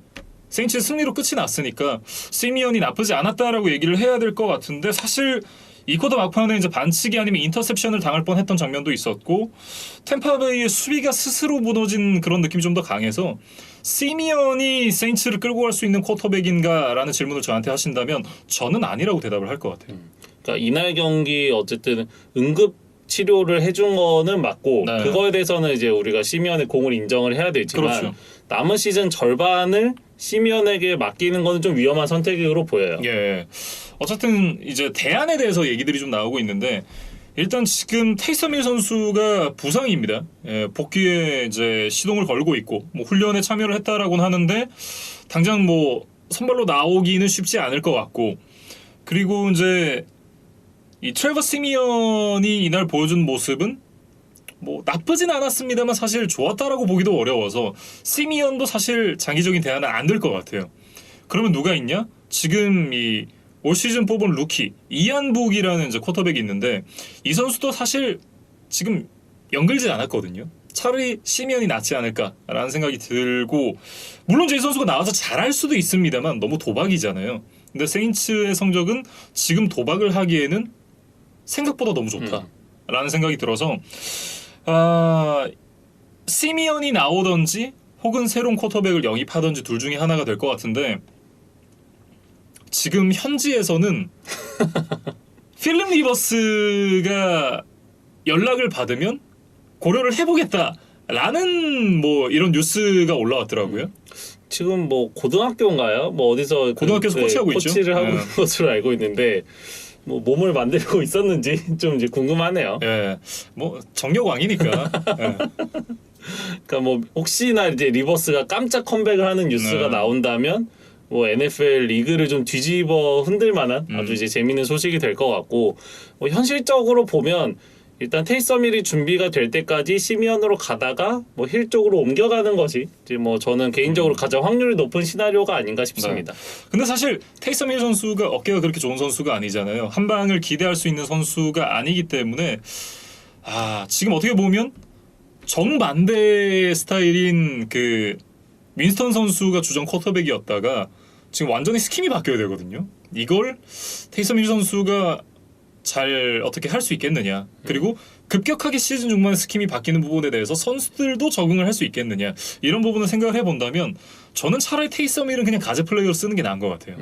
세인츠의 승리로 끝이 났으니까 시미언이 나쁘지 않았다라고 얘기를 해야 될 것 같은데 사실 이 쿼터 막판에 이제 반칙이 아니면 인터셉션을 당할 뻔했던 장면도 있었고 템파베이의 수비가 스스로 무너진 그런 느낌이 좀 더 강해서 시미언이 세인츠를 끌고 갈 수 있는 쿼터백인가라는 질문을 저한테 하신다면 저는 아니라고 대답을 할 것 같아요. 그러니까 이날 경기 어쨌든 응급 치료를 해준 거는 맞고 네. 그거에 대해서는 이제 우리가 시미언의 공을 인정을 해야 되지만 그렇죠. 남은 시즌 절반을 시미언에게 맡기는 거는 좀 위험한 선택으로 보여요. 예. 어쨌든 이제 대안에 대해서 얘기들이 좀 나오고 있는데 일단 지금 테이섬 힐 선수가 부상입니다. 예, 복귀에 이제 시동을 걸고 있고 뭐 훈련에 참여를 했다라고는 하는데 당장 뭐 선발로 나오기는 쉽지 않을 것 같고 그리고 이제 이 트레버 시미언이 이날 보여준 모습은 뭐 나쁘진 않았습니다만 사실 좋았다라고 보기도 어려워서 시미언도 사실 장기적인 대안은 안 될 것 같아요. 그러면 누가 있냐? 지금 이 올 시즌 뽑은 루키 이안북이라는 이제 쿼터백이 있는데 이 선수도 사실 지금 연결지 않았거든요. 차라리 시미언이 낫지 않을까라는 생각이 들고 물론 이제 이 선수가 나와서 잘할 수도 있습니다만 너무 도박이잖아요. 근데 세인츠의 성적은 지금 도박을 하기에는 생각보다 너무 좋다라는 생각이 들어서 시미언이 나오던지 혹은 새로운 쿼터백을 영입하던지 둘 중에 하나가 될 것 같은데 지금 현지에서는 필립 리버스가 연락을 받으면 고려를 해보겠다라는 뭐 이런 뉴스가 올라왔더라고요. 지금 뭐 고등학교인가요? 뭐 어디서 고등학교에서 코치하고 있죠. 코치를 하고 네. 있는 것으로 알고 있는데 뭐 몸을 만들고 있었는지 좀 이제 궁금하네요. 예, 뭐 정력왕이니까. 예. 그러니까 뭐 혹시나 이제 리버스가 깜짝 컴백을 하는 뉴스가 네. 나온다면 뭐 NFL 리그를 좀 뒤집어 흔들 만한 아주 이제 재밌는 소식이 될 것 같고 뭐 현실적으로 보면 일단 테이섬 힐이 준비가 될 때까지 시미언으로 가다가 뭐 힐 쪽으로 옮겨가는 것이 이제 뭐 저는 개인적으로 가장 확률이 높은 시나리오가 아닌가 싶습니다. 근데 사실 테이섬 힐 선수가 어깨가 그렇게 좋은 선수가 아니잖아요. 한 방을 기대할 수 있는 선수가 아니기 때문에 지금 어떻게 보면 정반대의 스타일인 그 윈스턴 선수가 주전 쿼터백이었다가 지금 완전히 스킴이 바뀌어야 되거든요. 이걸 테이섬 힐 선수가 잘 어떻게 할 수 있겠느냐. 그리고 급격하게 시즌 중반에 스킴이 바뀌는 부분에 대해서 선수들도 적응을 할 수 있겠느냐. 이런 부분을 생각을 해본다면 저는 차라리 테이섬 힐은 그냥 가제 플레이어로 쓰는 게 나은 것 같아요.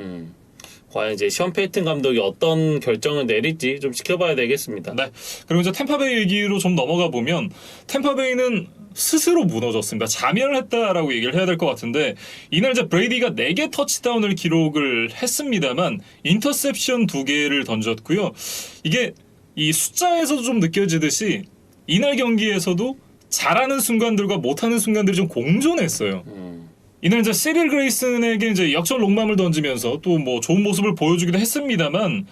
과연 이제 션 페이튼 감독이 어떤 결정을 내릴지 좀 지켜봐야 되겠습니다. 네. 그리고 이제 템파베이 얘기로 좀 넘어가 보면 템파베이는 스스로 무너졌습니다. 자멸을 했다라고 얘기를 해야 될 것 같은데 이날 이제 브레이디가 4개 터치다운을 기록을 했습니다만 인터셉션 2개를 던졌고요. 이게 이 숫자에서도 좀 느껴지듯이 이날 경기에서도 잘하는 순간들과 못하는 순간들이 좀 공존했어요. 이날 이제 시릴 그레이슨에게 이제 역전 롱맘을 던지면서 또 뭐 좋은 모습을 보여주기도 했습니다만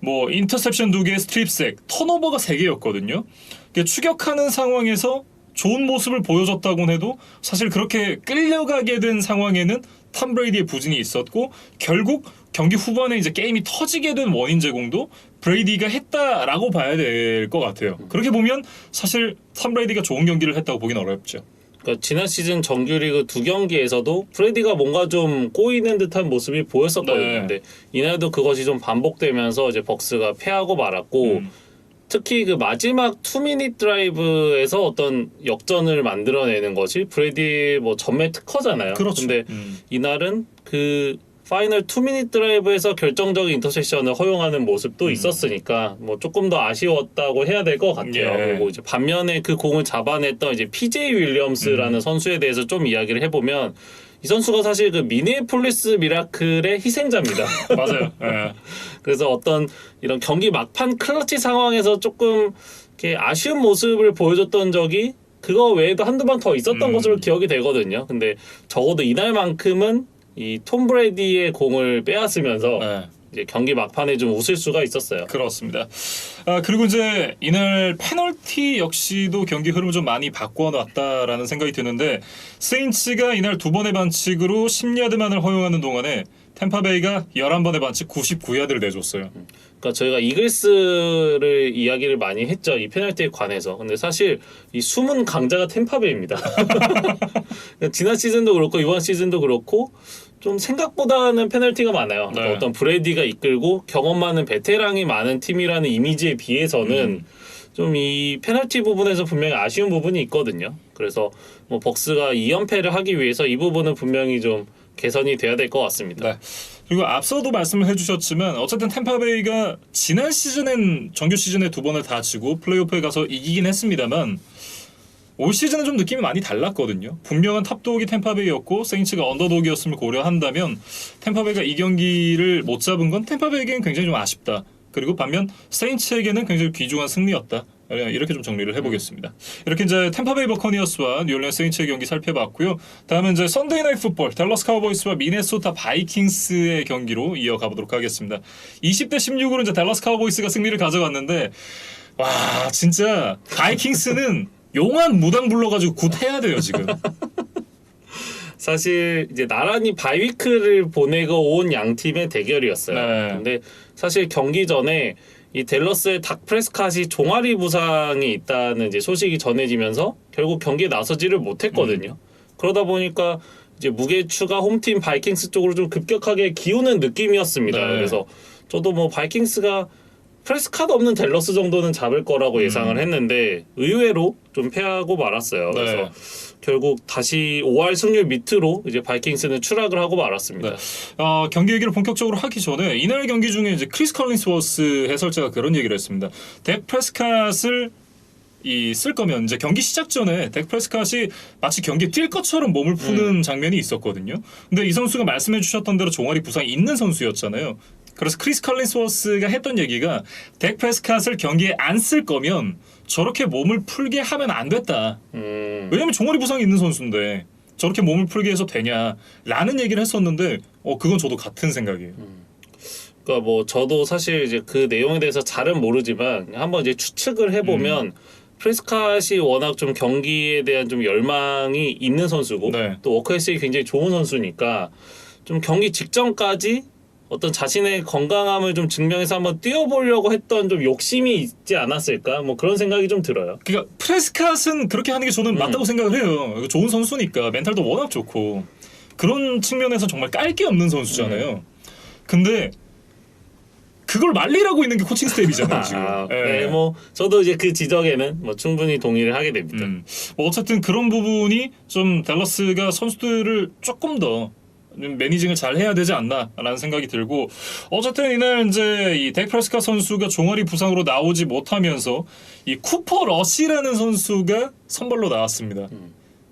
뭐 인터셉션 2개, 스트립색, 턴오버가 3개였거든요. 추격하는 상황에서 좋은 모습을 보여줬다곤 해도 사실 그렇게 끌려가게 된 상황에는 톰 브레이디의 부진이 있었고 결국 경기 후반에 이제 게임이 터지게 된 원인 제공도 브레이디가 했다라고 봐야 될 것 같아요. 그렇게 보면 사실 톰 브레이디가 좋은 경기를 했다고 보긴 어렵죠. 그러니까 지난 시즌 정규리그 2경기에서도 브레이디가 뭔가 좀 꼬이는 듯한 모습이 보였었거든요. 네. 근데 이날도 그것이 좀 반복되면서 이제 벅스가 패하고 말았고 특히 그 마지막 2미닛 드라이브에서 어떤 역전을 만들어내는 것이 브레이디 뭐 전매 특허잖아요. 그렇죠. 근데 이날은 그 파이널 2미닛 드라이브에서 결정적인 인터셉션을 허용하는 모습도 있었으니까 뭐 조금 더 아쉬웠다고 해야 될 것 같아요. 예. 그리고 이제 반면에 그 공을 잡아냈던 이제 PJ 윌리엄스라는 선수에 대해서 좀 이야기를 해보면 이 선수가 사실 그 미네폴리스 미라클의 희생자입니다. 맞아요. 예. 그래서 어떤 이런 경기 막판 클러치 상황에서 조금 이렇게 아쉬운 모습을 보여줬던 적이 그거 외에도 한두 번 더 있었던 것으로 기억이 되거든요. 근데 적어도 이날만큼은 이 톰 브레이디의 공을 빼앗으면서 네. 이제 경기 막판에 좀 웃을 수가 있었어요. 그렇습니다. 그리고 이제 이날 페널티 역시도 경기 흐름을 좀 많이 바꿔놨다라는 생각이 드는데 세인츠가 이날 2번의 반칙으로 10야드만을 허용하는 동안에 템파베이가 11번의 반칙 99야드를 내줬어요. 그러니까 저희가 이글스를 이야기를 많이 했죠. 이 페널티에 관해서. 근데 사실 이 숨은 강자가 템파베이입니다. 지난 시즌도 그렇고 이번 시즌도 그렇고 좀 생각보다는 페널티가 많아요. 네. 그러니까 어떤 브레디가 이끌고 경험 많은 베테랑이 많은 팀이라는 이미지에 비해서는 좀 이 페널티 부분에서 분명히 아쉬운 부분이 있거든요. 그래서 뭐 벅스가 2연패를 하기 위해서 이 부분은 분명히 좀 개선이 돼야 될 것 같습니다. 네. 그리고 앞서도 말씀을 해주셨지만 어쨌든 템파베이가 지난 시즌엔 정규 시즌에 2번을 다 지고 플레이오프에 가서 이기긴 했습니다만 올 시즌은 좀 느낌이 많이 달랐거든요. 분명한 탑독이 템파베이였고 세인츠가 언더독이었음을 고려한다면 템파베이가 이 경기를 못 잡은 건 템파베이에게는 굉장히 좀 아쉽다. 그리고 반면 세인츠에게는 굉장히 귀중한 승리였다. 이렇게 좀 정리를 해보겠습니다. 이렇게 이제 템파베이 버커니어스와 뉴올리언스 세인츠의 경기 살펴봤고요. 다음은 이제 선데이 나이트 풋볼 댈러스 카우보이스와 미네소타 바이킹스의 경기로 이어가보도록 하겠습니다. 20대 16으로 이제 댈러스 카우보이스가 승리를 가져갔는데 와 진짜 바이킹스는 용한 무당 불러가지고 굿 해야 돼요 지금. 사실 이제 나란히 바이위크를 보내고 온 양 팀의 대결이었어요. 네. 근데 사실 경기 전에 이 댈러스의 닥 프레스캇이 종아리 부상이 있다는 이제 소식이 전해지면서 결국 경기에 나서지를 못했거든요. 그러다 보니까 이제 무게 추가 홈팀 바이킹스 쪽으로 좀 급격하게 기우는 느낌이었습니다. 네. 그래서 저도 뭐 바이킹스가 프레스캇 없는 댈러스 정도는 잡을 거라고 예상을 했는데 의외로 좀 패하고 말았어요. 네. 그래서 결국 다시 5할 승률 밑으로 이제 바이킹스는 추락을 하고 말았습니다. 네. 경기 얘기를 본격적으로 하기 전에 이날 경기 중에 이제 크리스 컬린스워스 해설자가 그런 얘기를 했습니다. 덱 프레스캇을 쓸 거면 이제 경기 시작 전에 덱 프레스캇이 마치 경기에 뛸 것처럼 몸을 푸는 장면이 있었거든요. 근데 이 선수가 말씀해 주셨던 대로 종아리 부상이 있는 선수였잖아요. 그래서 크리스 컬린스워스가 했던 얘기가 덱 프레스캇을 경기에 안 쓸 거면 저렇게 몸을 풀게 하면 안 됐다. 왜냐면 종아리 부상이 있는 선수인데 저렇게 몸을 풀게 해서 되냐라는 얘기를 했었는데 그건 저도 같은 생각이에요. 그러니까 뭐 저도 사실 이제 그 내용에 대해서 잘은 모르지만 한번 이제 추측을 해보면 프레스캇이 워낙 좀 경기에 대한 좀 열망이 있는 선수고 네. 또 워크에스이 굉장히 좋은 선수니까 좀 경기 직전까지 어떤 자신의 건강함을 좀 증명해서 한번 뛰어보려고 했던 좀 욕심이 있지 않았을까? 뭐 그런 생각이 좀 들어요. 그러니까 프레스캇은 그렇게 하는 게 저는 맞다고 생각을 해요. 좋은 선수니까 멘탈도 워낙 좋고 그런 측면에서 정말 깔 게 없는 선수잖아요. 근데 그걸 말리라고 있는 게 코칭 스텝이잖아요 지금. 네, 뭐 저도 이제 그 지적에는 뭐 충분히 동의를 하게 됩니다. 뭐 어쨌든 그런 부분이 좀 댈러스가 선수들을 조금 더 매니징을 잘 해야 되지 않나라는 생각이 들고 어쨌든 이날 이제 이 덱 프레스캇 선수가 종아리 부상으로 나오지 못하면서 이 쿠퍼 러시라는 선수가 선발로 나왔습니다.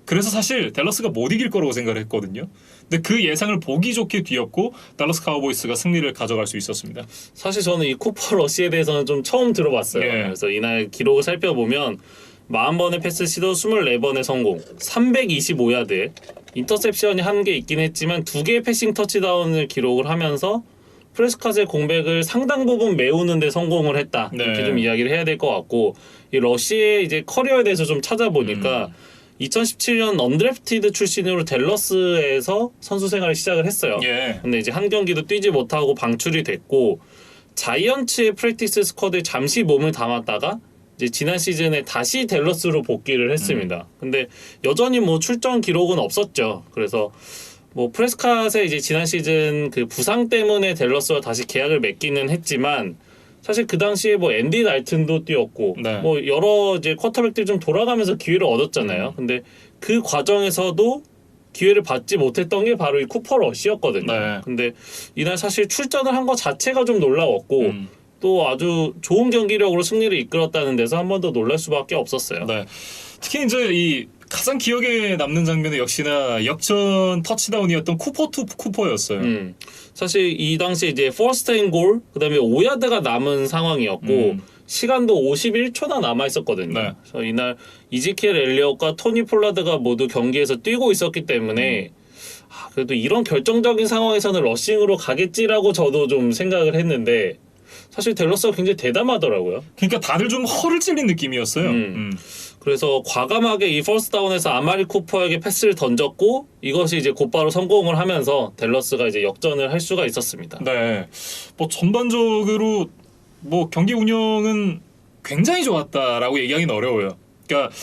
그래서 사실 댈러스가 못 이길 거라고 생각을 했거든요. 근데 그 예상을 보기 좋게 뒤엎고 달러스 카우보이스가 승리를 가져갈 수 있었습니다. 사실 저는 이 쿠퍼 러시에 대해서는 좀 처음 들어봤어요. 예. 그래서 이날 기록을 살펴보면 40번의 패스 시도 24번의 성공 325야드에 인터셉션이 1개 있긴 했지만 2개의 패싱 터치다운을 기록을 하면서 프레스캇의 공백을 상당 부분 메우는 데 성공을 했다. 네. 이렇게 좀 이야기를 해야 될 것 같고 이 러시의 이제 커리어에 대해서 좀 찾아보니까 2017년 언드래프티드 출신으로 댈러스에서 선수 생활을 시작을 했어요. 예. 근데 이제 한 경기도 뛰지 못하고 방출이 됐고 자이언츠의 프랙티스 스쿼드에 잠시 몸을 담았다가 이제 지난 시즌에 다시 댈러스로 복귀를 했습니다. 근데 여전히 뭐 출전 기록은 없었죠. 그래서 뭐 프레스캇의 이제 지난 시즌 그 부상 때문에 댈러스와 다시 계약을 맺기는 했지만 사실 그 당시에 뭐 앤디 날튼도 뛰었고 네. 뭐 여러 이제 쿼터백들 좀 돌아가면서 기회를 얻었잖아요. 근데 그 과정에서도 기회를 받지 못했던 게 바로 이 쿠퍼 러시였거든요. 네. 근데 이날 사실 출전을 한 것 자체가 좀 놀라웠고 또 아주 좋은 경기력으로 승리를 이끌었다는 데서 한 번 더 놀랄 수밖에 없었어요. 네. 특히 이제 이 가장 기억에 남는 장면은 역시나 역전 터치다운이었던 쿠퍼 투 쿠퍼였어요. 사실 이 당시에 이제 퍼스트 앤 골, 그다음에 5야드가 남은 상황이었고 시간도 51초나 남아 있었거든요. 네. 그래서 이날 이지키엘 엘리엇과 토니 폴라드가 모두 경기에서 뛰고 있었기 때문에 그래도 이런 결정적인 상황에서는 러싱으로 가겠지라고 저도 좀 생각을 했는데 사실 댈러스가 굉장히 대담하더라고요. 그러니까 다들 좀 허를 찔린 느낌이었어요. 그래서 과감하게 이 퍼스트 다운에서 아마리 쿠퍼에게 패스를 던졌고 이것이 이제 곧바로 성공을 하면서 댈러스가 이제 역전을 할 수가 있었습니다. 네. 뭐 전반적으로 뭐 경기 운영은 굉장히 좋았다라고 얘기하기는 어려워요. 그러니까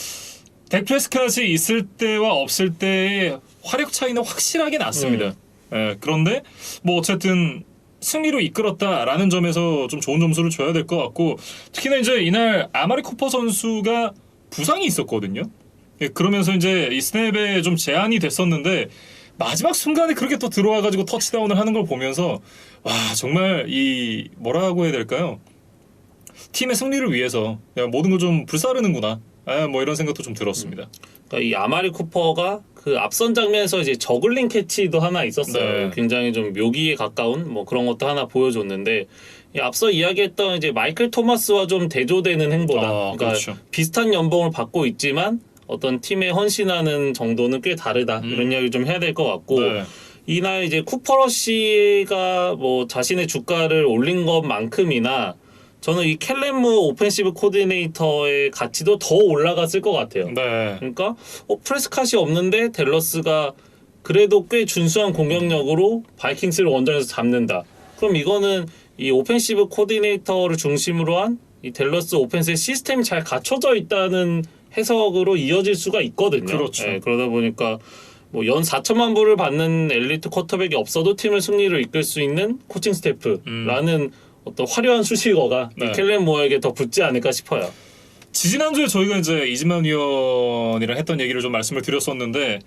덱 프레스캇이 있을 때와 없을 때의 화력 차이는 확실하게 났습니다. 예, 그런데 뭐 어쨌든 승리로 이끌었다라는 점에서 좀 좋은 점수를 줘야 될 것 같고 특히나 이제 이날 아마리 쿠퍼 선수가 부상이 있었거든요. 예, 그러면서 이제 이 스냅에 좀 제한이 됐었는데 마지막 순간에 그렇게 또 들어와가지고 터치다운을 하는 걸 보면서 와 정말 이 뭐라고 해야 될까요? 팀의 승리를 위해서 모든 걸 좀 불사르는구나. 뭐 이런 생각도 좀 들었습니다. 그러니까 이 아마리 쿠퍼가 그 앞선 장면에서 이제 저글링 캐치도 하나 있었어요. 네. 굉장히 좀 묘기에 가까운 뭐 그런 것도 하나 보여줬는데 이 앞서 이야기했던 이제 마이클 토마스와 좀 대조되는 행보다. 그러니까 그렇죠. 비슷한 연봉을 받고 있지만 어떤 팀에 헌신하는 정도는 꽤 다르다. 이런 이야기 좀 해야 될 것 같고. 네. 이날 이제 쿠퍼러시가 뭐 자신의 주가를 올린 것만큼이나 저는 이 켈렌무 오펜시브 코디네이터의 가치도 더 올라갔을 것 같아요. 네. 그러니까 프레스캇이 없는데 댈러스가 그래도 꽤 준수한 공격력으로 바이킹스를 원정에서 잡는다. 그럼 이거는 이 오펜시브 코디네이터를 중심으로 한 이 댈러스 오펜스의 시스템이 잘 갖춰져 있다는 해석으로 이어질 수가 있거든요. 그렇죠. 예, 그러다 보니까 뭐 연 4천만 불을 받는 엘리트 쿼터백이 없어도 팀을 승리로 이끌 수 있는 코칭 스태프라는 어떤 화려한 수식어가 네. 이 켈렌 모어에게 더 붙지 않을까 싶어요. 지지난주에 저희가 이제 이지만 위원이랑 했던 얘기를 좀 말씀을 드렸었는데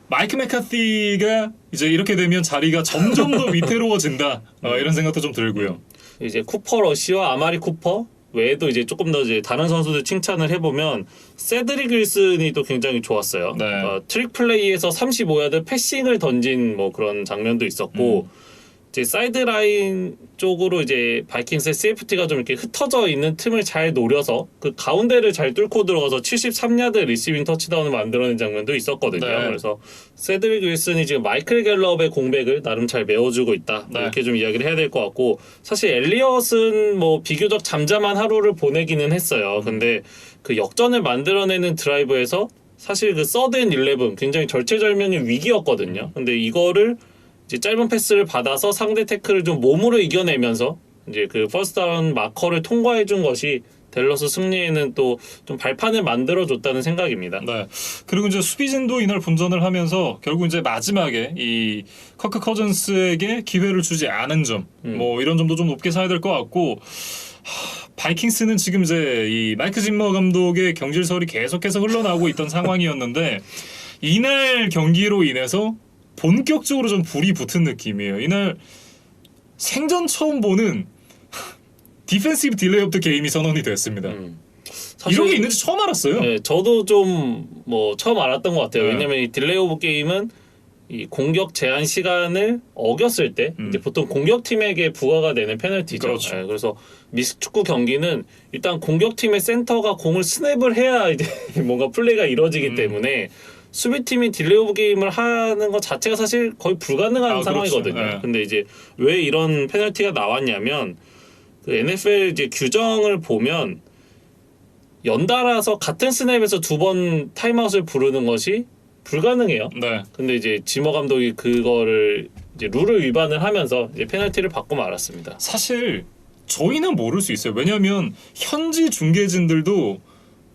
마이크 맥카티가 이제 이렇게 되면 자리가 점점 더 위태로워진다. 이런 생각도 좀 들고요. 이제 쿠퍼 러시와 아마리 쿠퍼 외에도 이제 조금 더 이제 다른 선수들 칭찬을 해보면 세드릭 윌슨이 또 굉장히 좋았어요. 네. 트릭 플레이에서 35야드 패싱을 던진 뭐 그런 장면도 있었고 이제 사이드라인 쪽으로 이제 바이킹스의 CFT가 좀 이렇게 흩어져 있는 틈을 잘 노려서 그 가운데를 잘 뚫고 들어가서 73야드 리시빙 터치다운을 만들어낸 장면도 있었거든요. 네. 그래서 세드릭 윌슨이 지금 마이클 갤럽의 공백을 나름 잘 메워주고 있다. 네. 이렇게 좀 이야기를 해야 될 것 같고 사실 엘리엇은 뭐 비교적 잠잠한 하루를 보내기는 했어요. 근데 그 역전을 만들어내는 드라이브에서 사실 그 서드 앤 11 굉장히 절체절명의 위기였거든요. 근데 이거를 이제 짧은 패스를 받아서 상대 태클을 좀 몸으로 이겨내면서 이제 그 퍼스트 다운 마커를 통과해 준 것이 댈러스 승리에는 또 좀 발판을 만들어 줬다는 생각입니다. 네. 그리고 이제 수비진도 이날 분전을 하면서 결국 이제 마지막에 이 커크 커즌스에게 기회를 주지 않은 점, 뭐 이런 점도 좀 높게 사야 될 것 같고. 바이킹스는 지금 이제 이 마이크 짐머 감독의 경질설이 계속해서 흘러나오고 있던 상황이었는데 이날 경기로 인해서 본격적으로 좀 불이 붙은 느낌이에요. 이날 생전 처음 보는 디펜시브 딜레이 오브 더 게임이 선언이 됐습니다. 사실, 이런 게 있는지 처음 알았어요. 네, 저도 좀 뭐 처음 알았던 것 같아요. 네. 왜냐면 이 딜레이 오브 게임은 이 공격 제한 시간을 어겼을 때 이제 보통 공격팀에게 부과가 되는 페널티죠. 그렇죠. 네, 그래서 미식축구 경기는 일단 공격팀의 센터가 공을 스냅을 해야 이제 뭔가 플레이가 이루어지기 때문에 수비팀이 딜레이 오브 게임을 하는 것 자체가 사실 거의 불가능한 상황이거든요. 그렇죠. 네. 근데 이제 왜 이런 페널티가 나왔냐면 그 NFL 이제 규정을 보면 연달아서 같은 스냅에서 두 번 타임아웃을 부르는 것이 불가능해요. 네. 근데 이제 지머 감독이 그거를 이제 룰을 위반을 하면서 이제 페널티를 받고 말았습니다. 사실 저희는 모를 수 있어요. 왜냐하면 현지 중계진들도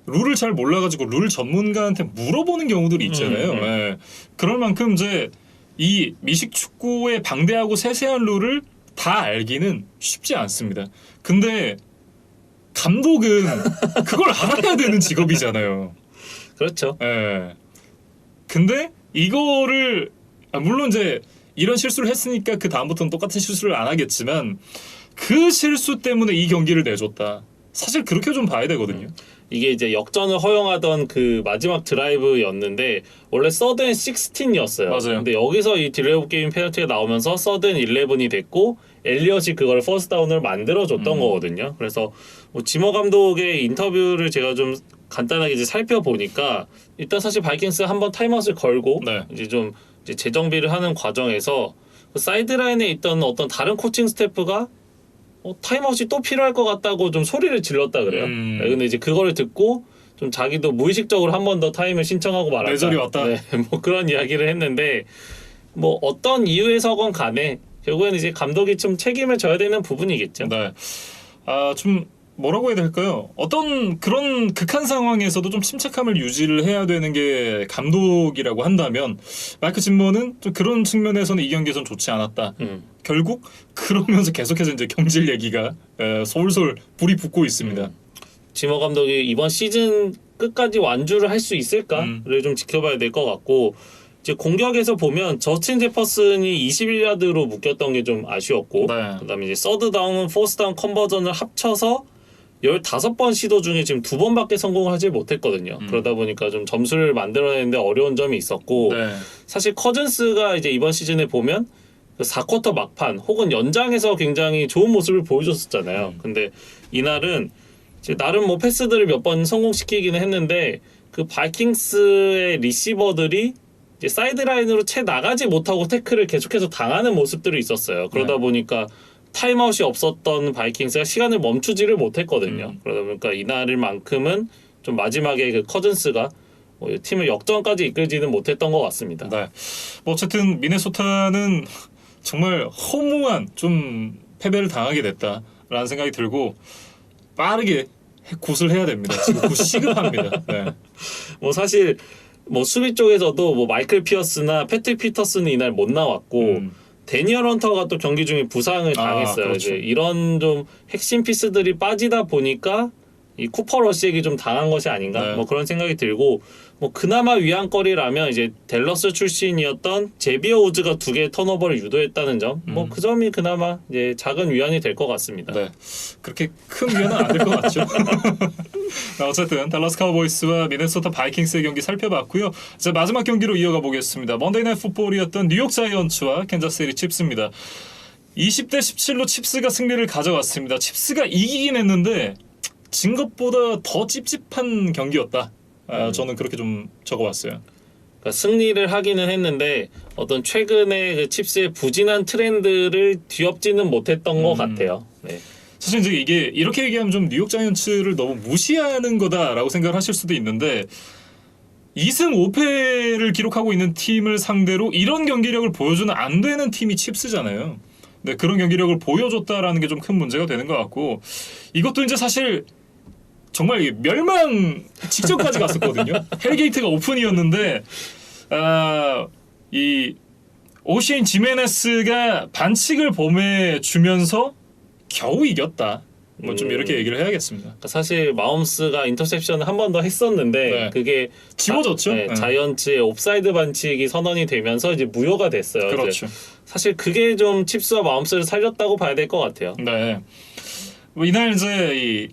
룰을 잘 몰라가지고 룰 전문가한테 물어보는 경우들이 있잖아요. 예. 그럴 만큼 이제 이 미식 축구의 방대하고 세세한 룰을 다 알기는 쉽지 않습니다. 근데 감독은 그걸 알아야 되는 직업이잖아요. 그렇죠. 예. 근데 이거를 물론 이제 이런 실수를 했으니까 그 다음부터는 똑같은 실수를 안 하겠지만 그 실수 때문에 이 경기를 내줬다. 사실 그렇게 좀 봐야 되거든요. 이게 이제 역전을 허용하던 그 마지막 드라이브였는데 원래 서드 앤 16이었어요. 맞아요. 근데 여기서 이 딜레이 오브 게임 페널티가 나오면서 서드 앤 11이 됐고 엘리엇이 그걸 퍼스트 다운을 만들어 줬던 거거든요. 그래서 뭐 지머 감독의 인터뷰를 제가 좀 간단하게 이제 살펴보니까 일단 사실 바이킹스 한번 타임아웃을 걸고 네. 이제 좀 이제 재정비를 하는 과정에서 그 사이드라인에 있던 어떤 다른 코칭 스태프가 타임아웃이 또 필요할 것 같다고 좀 소리를 질렀다 그래요. 네, 근데 이제 그거를 듣고 좀 자기도 무의식적으로 한 번 더 타임을 신청하고 말았다. 뇌절이 왔다. 네, 뭐 그런 이야기를 했는데 뭐 어떤 이유에서건 간에 결국에는 이제 감독이 좀 책임을 져야 되는 부분이겠죠. 네. 좀 뭐라고 해야 될까요? 어떤 그런 극한 상황에서도 좀 침착함을 유지를 해야 되는 게 감독이라고 한다면 마이크 짐머는 좀 그런 측면에서는 이 경기에선 좋지 않았다. 결국 그러면서 계속해서 이제 경질 얘기가 솔솔 불이 붙고 있습니다. 지머 감독이 이번 시즌 끝까지 완주를 할 수 있을까를 좀 지켜봐야 될 것 같고 이제 공격에서 보면 저스틴 제퍼슨이 21야드로 묶였던 게 좀 아쉬웠고 네. 그다음에 이제 서드 다운, 포스 다운 컨버전을 합쳐서 15번 시도 중에 지금 2번밖에 성공을 하지 못했거든요. 그러다 보니까 좀 점수를 만들어내는데 어려운 점이 있었고 네. 사실 커즌스가 이제 이번 시즌에 보면 그 4쿼터 막판 혹은 연장에서 굉장히 좋은 모습을 보여줬었잖아요. 근데 이날은 이제 나름 뭐 패스들을 몇 번 성공시키기는 했는데 그 바이킹스의 리시버들이 이제 사이드라인으로 채 나가지 못하고 태클을 계속해서 당하는 모습들이 있었어요. 그러다 네. 보니까 타임아웃이 없었던 바이킹스가 시간을 멈추지를 못했거든요. 그러다 보니까 이날만큼은 좀 마지막에 그 커즌스가 뭐 팀을 역전까지 이끌지는 못했던 것 같습니다. 네. 뭐 어쨌든 미네소타는 정말 허무한 좀 패배를 당하게 됐다라는 생각이 들고 빠르게 굿을 해야 됩니다. 지금 굿 시급합니다. 네. 뭐 사실 뭐 수비 쪽에서도 뭐 마이클 피어스나 패트릭 피터슨이 이날 못 나왔고 데니얼 헌터가 또 경기 중에 부상을 당했어요. 그렇죠. 이제 이런 좀 핵심 피스들이 빠지다 보니까 이 쿠퍼 러시에게 좀 당한 것이 아닌가 네. 뭐 그런 생각이 들고 뭐 그나마 위안거리라면 이제 댈러스 출신이었던 제비어 우즈가 2개의 턴오버를 유도했다는 점 뭐 그 점이 그나마 이제 작은 위안이 될 것 같습니다. 네. 그렇게 큰 위안은 안 될 것 같죠. 어쨌든 달라스 카우보이스와 미네소타 바이킹스의 경기 살펴봤고요. 자, 마지막 경기로 이어가 보겠습니다. 먼데이 나잇 풋볼이었던 뉴욕 자이언츠와 캔자스시티 칩스입니다. 20대 17로 칩스가 승리를 가져갔습니다. 칩스가 이기긴 했는데 진 것보다 더 찝찝한 경기였다. 저는 그렇게 좀 적어봤어요. 그러니까 승리를 하기는 했는데 어떤 최근의 그 칩스의 부진한 트렌드를 뒤엎지는 못했던 것 같아요. 네. 사실 이제 이게 이렇게 얘기하면 좀 뉴욕 자이언츠를 너무 무시하는 거다라고 생각을 하실 수도 있는데 2승 5패를 기록하고 있는 팀을 상대로 이런 경기력을 보여주는 안 되는 팀이 칩스잖아요. 네, 그런 경기력을 보여줬다라는 게 좀 큰 문제가 되는 것 같고 이것도 이제 사실 정말 멸망 직전까지 갔었거든요. 헬게이트가 오픈이었는데 이 오시인 지메네스가 반칙을 범해주면서 겨우 이겼다. 뭐 좀 이렇게 얘기를 해야겠습니다. 그러니까 사실 마홈스가 인터셉션을 한 번 더 했었는데 네. 그게 지워졌죠. 네, 자이언츠의 옵사이드 반칙이 선언이 되면서 이제 무효가 됐어요. 그렇죠. 사실 그게 좀 칩스와 마홈스를 살렸다고 봐야 될 것 같아요. 네. 뭐 이날 이제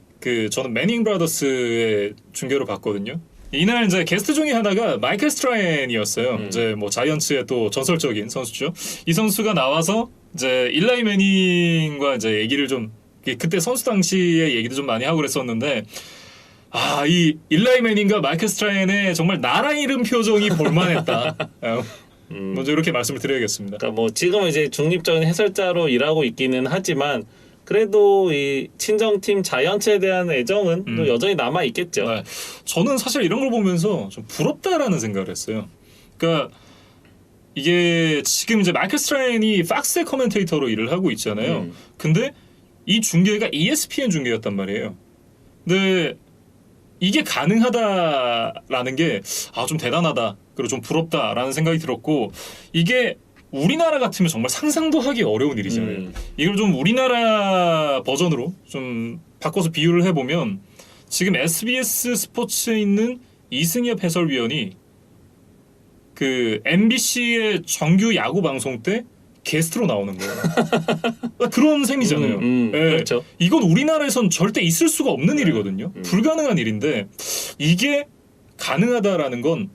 저는 매닝 브라더스의 중계를 봤거든요. 이날 이제 게스트 중에 하나가 마이클 스트라인이었어요. 이제 뭐 자이언츠의 또 전설적인 선수죠. 이 선수가 나와서 이제 일라이 매닝과 이제 얘기를 좀 그때 선수 당시의 얘기도 좀 많이 하고 그랬었는데 이 일라이 매닝과 마이클 스트라인의 정말 나라 잃은 표정이 볼만했다. 먼저 이렇게 말씀을 드려야겠습니다. 그러니까 뭐 지금은 이제 중립적인 해설자로 일하고 있기는 하지만 그래도 이 친정팀 자이언츠에 대한 애정은 또 여전히 남아 있겠죠. 네. 저는 사실 이런 걸 보면서 좀 부럽다라는 생각을 했어요. 그러니까 이게 지금 이제 마이클 스트라인이 팍스의 커멘테이터로 일을 하고 있잖아요. 근데 이 중계가 ESPN 중계였단 말이에요. 근데 이게 가능하다라는 게 좀 대단하다. 그리고 좀 부럽다라는 생각이 들었고 이게 우리나라 같으면 정말 상상도 하기 어려운 일이잖아요. 이걸 좀 우리나라 버전으로 좀 바꿔서 비유를 해보면 지금 SBS 스포츠에 있는 이승엽 해설위원이 그 MBC의 정규 야구 방송 때 게스트로 나오는 거예요. 그런 셈이잖아요. 네. 그렇죠. 이건 우리나라에선 절대 있을 수가 없는 일이거든요. 불가능한 일인데 이게 가능하다라는 건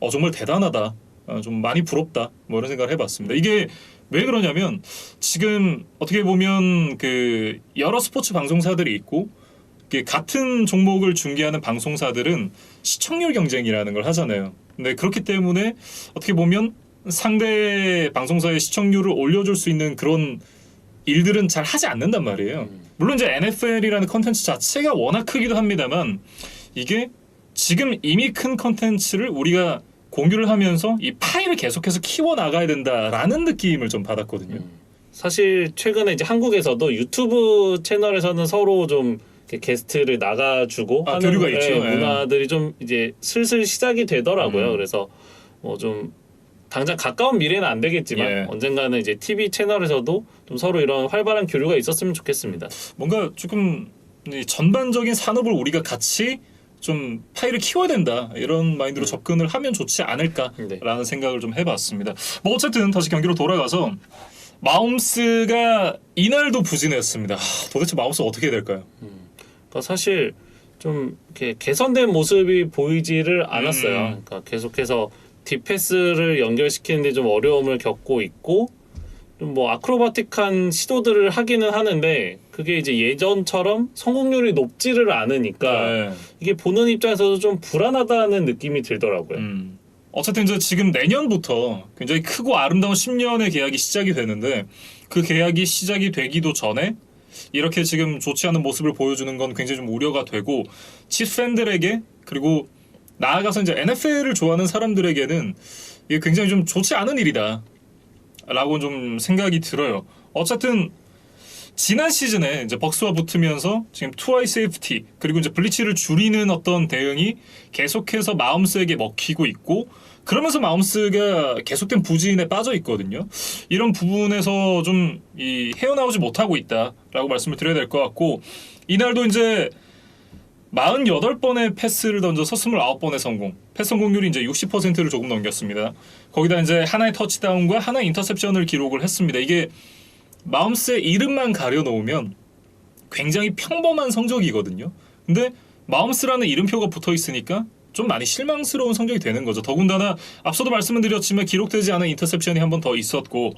정말 대단하다. 좀 많이 부럽다. 뭐 이런 생각을 해봤습니다. 이게 왜 그러냐면 지금 어떻게 보면 그 여러 스포츠 방송사들이 있고 같은 종목을 중계하는 방송사들은 시청률 경쟁이라는 걸 하잖아요. 근데 그렇기 때문에 어떻게 보면 상대 방송사의 시청률을 올려줄 수 있는 그런 일들은 잘 하지 않는단 말이에요. 물론 이제 NFL이라는 컨텐츠 자체가 워낙 크기도 합니다만 이게 지금 이미 큰 컨텐츠를 우리가 공유를 하면서 이 파일을 계속해서 키워 나가야 된다라는 느낌을 좀 받았거든요. 사실 최근에 이제 한국에서도 유튜브 채널에서는 서로 좀 이렇게 게스트를 나가주고 하는 교류가 있죠. 문화들이 좀 이제 슬슬 시작이 되더라고요. 그래서 뭐 좀 당장 가까운 미래는 안 되겠지만 언젠가는 이제 TV 채널에서도 좀 서로 이런 활발한 교류가 있었으면 좋겠습니다. 뭔가 조금 이 전반적인 산업을 우리가 같이 좀 파일을 키워야 된다 이런 마인드로 접근을 하면 좋지 않을까라는 생각을 좀 해봤습니다. 뭐 어쨌든 다시 경기로 돌아가서 마홈스가 이날도 부진했습니다. 도대체 마홈스 어떻게 해야 될까요? 그러니까 사실 좀 이렇게 개선된 모습이 보이지를 않았어요. 그러니까 계속해서 뒷패스를 연결시키는데 좀 어려움을 겪고 있고 좀 뭐 아크로바틱한 시도들을 하기는 하는데 그게 이제 예전처럼 성공률이 높지를 않으니까 이게 보는 입장에서도 좀 불안하다는 느낌이 들더라고요. 어쨌든 이제 지금 내년부터 굉장히 크고 아름다운 10년의 계약이 시작이 되는데 그 계약이 시작이 되기도 전에 이렇게 지금 좋지 않은 모습을 보여주는 건 굉장히 좀 우려가 되고 칩스 팬들에게 그리고 나아가서 이제 NFL을 좋아하는 사람들에게는 이게 굉장히 좀 좋지 않은 일이다 라고 좀 생각이 들어요. 어쨌든 지난 시즌에 이제 벅스와 붙으면서 지금 투아이 세이프티 그리고 이제 블리츠를 줄이는 어떤 대응이 계속해서 마홈스에게 먹히고 있고 그러면서 마홈스가 계속된 부진에 빠져 있거든요. 이런 부분에서 좀 이 헤어나오지 못하고 있다라고 말씀을 드려야 될 것 같고 이날도 이제 48번의 패스를 던져서 29번의 성공. 패스 성공률이 이제 60%를 조금 넘겼습니다. 거기다 이제 하나의 터치다운과 하나의 인터셉션을 기록을 했습니다. 이게 마홈스의 이름만 가려놓으면 굉장히 평범한 성적이거든요. 근데 마홈스라는 이름표가 붙어 있으니까 좀 많이 실망스러운 성적이 되는 거죠. 더군다나 앞서도 말씀을 드렸지만 기록되지 않은 인터셉션이 한 번 더 있었고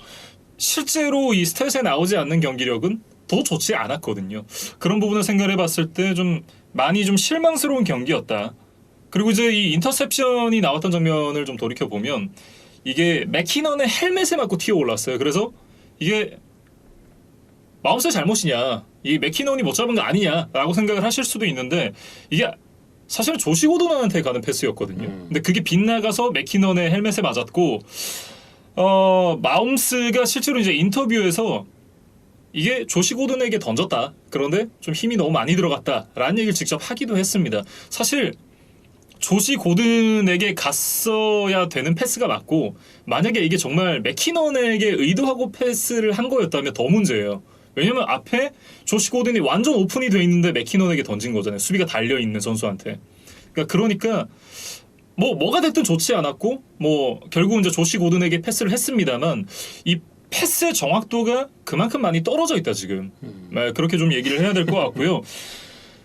실제로 이 스탯에 나오지 않는 경기력은 더 좋지 않았거든요. 그런 부분을 생각해 봤을 때 좀 많이 좀 실망스러운 경기였다. 그리고 이제 이 인터셉션이 나왔던 장면을 좀 돌이켜 보면 이게 맥키넌의 헬멧에 맞고 튀어 올랐어요. 그래서 이게 마홈스의 잘못이냐, 이 맥키넌이 못 잡은 거 아니냐라고 생각을 하실 수도 있는데 이게 사실은 조시 고든한테 가는 패스였거든요. 근데 그게 빗나가서 맥키넌의 헬멧에 맞았고 마홈스가 실제로 이제 인터뷰에서 이게 조시 고든에게 던졌다. 그런데 좀 힘이 너무 많이 들어갔다라는 얘기를 직접 하기도 했습니다. 사실 조시 고든에게 갔어야 되는 패스가 맞고 만약에 이게 정말 맥키넌에게 의도하고 패스를 한 거였다면 더 문제예요. 왜냐면 앞에 조시 고든이 완전 오픈이 돼 있는데 맥키넌에게 던진 거잖아요. 수비가 달려 있는 선수한테. 그러니까 뭐가 됐든 좋지 않았고 뭐 결국 이제 조시 고든에게 패스를 했습니다만 이 패스의 정확도가 그만큼 많이 떨어져 있다 지금. 그렇게 좀 얘기를 해야 될 것 같고요.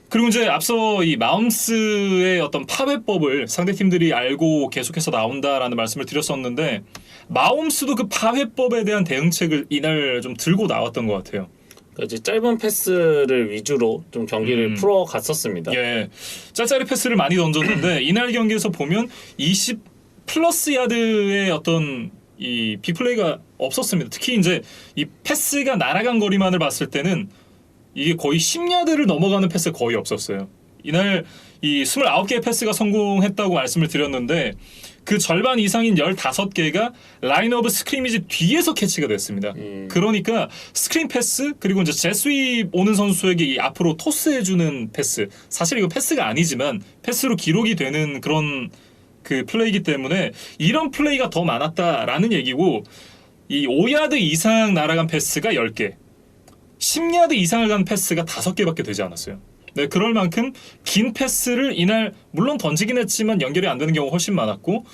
그리고 이제 앞서 이 마홈스의 어떤 파회법을 상대팀들이 알고 계속해서 나온다라는 말씀을 드렸었는데 마홈스도 그 파회법에 대한 대응책을 이날 좀 들고 나왔던 것 같아요. 그러니까 이제 짧은 패스를 위주로 좀 경기를 풀어 갔었습니다. 예, 짤짤이 패스를 많이 던졌는데 이날 경기에서 보면 20 플러스 야드의 어떤 이 빅플레이가 없었습니다. 특히 이제 이 패스가 날아간 거리만을 봤을 때는 이게 거의 10야드를 넘어가는 패스 거의 없었어요. 이날 이 29개의 패스가 성공했다고 말씀을 드렸는데 그 절반 이상인 15개가 라인 오브 스크리미지 뒤에서 캐치가 됐습니다. 그러니까 스크린 패스 그리고 이제 제스윕 오는 선수에게 이 앞으로 토스해주는 패스 사실 이거 패스가 아니지만 패스로 기록이 되는 그런 그 플레이이기 때문에 이런 플레이가 더 많았다라는 얘기고 이 5야드 이상 날아간 패스가 10개 10야드 이상을 간 패스가 5개밖에 되지 않았어요. 네, 그럴 만큼 긴 패스를 이날 물론 던지긴 했지만 연결이 안 되는 경우가 훨씬 많았고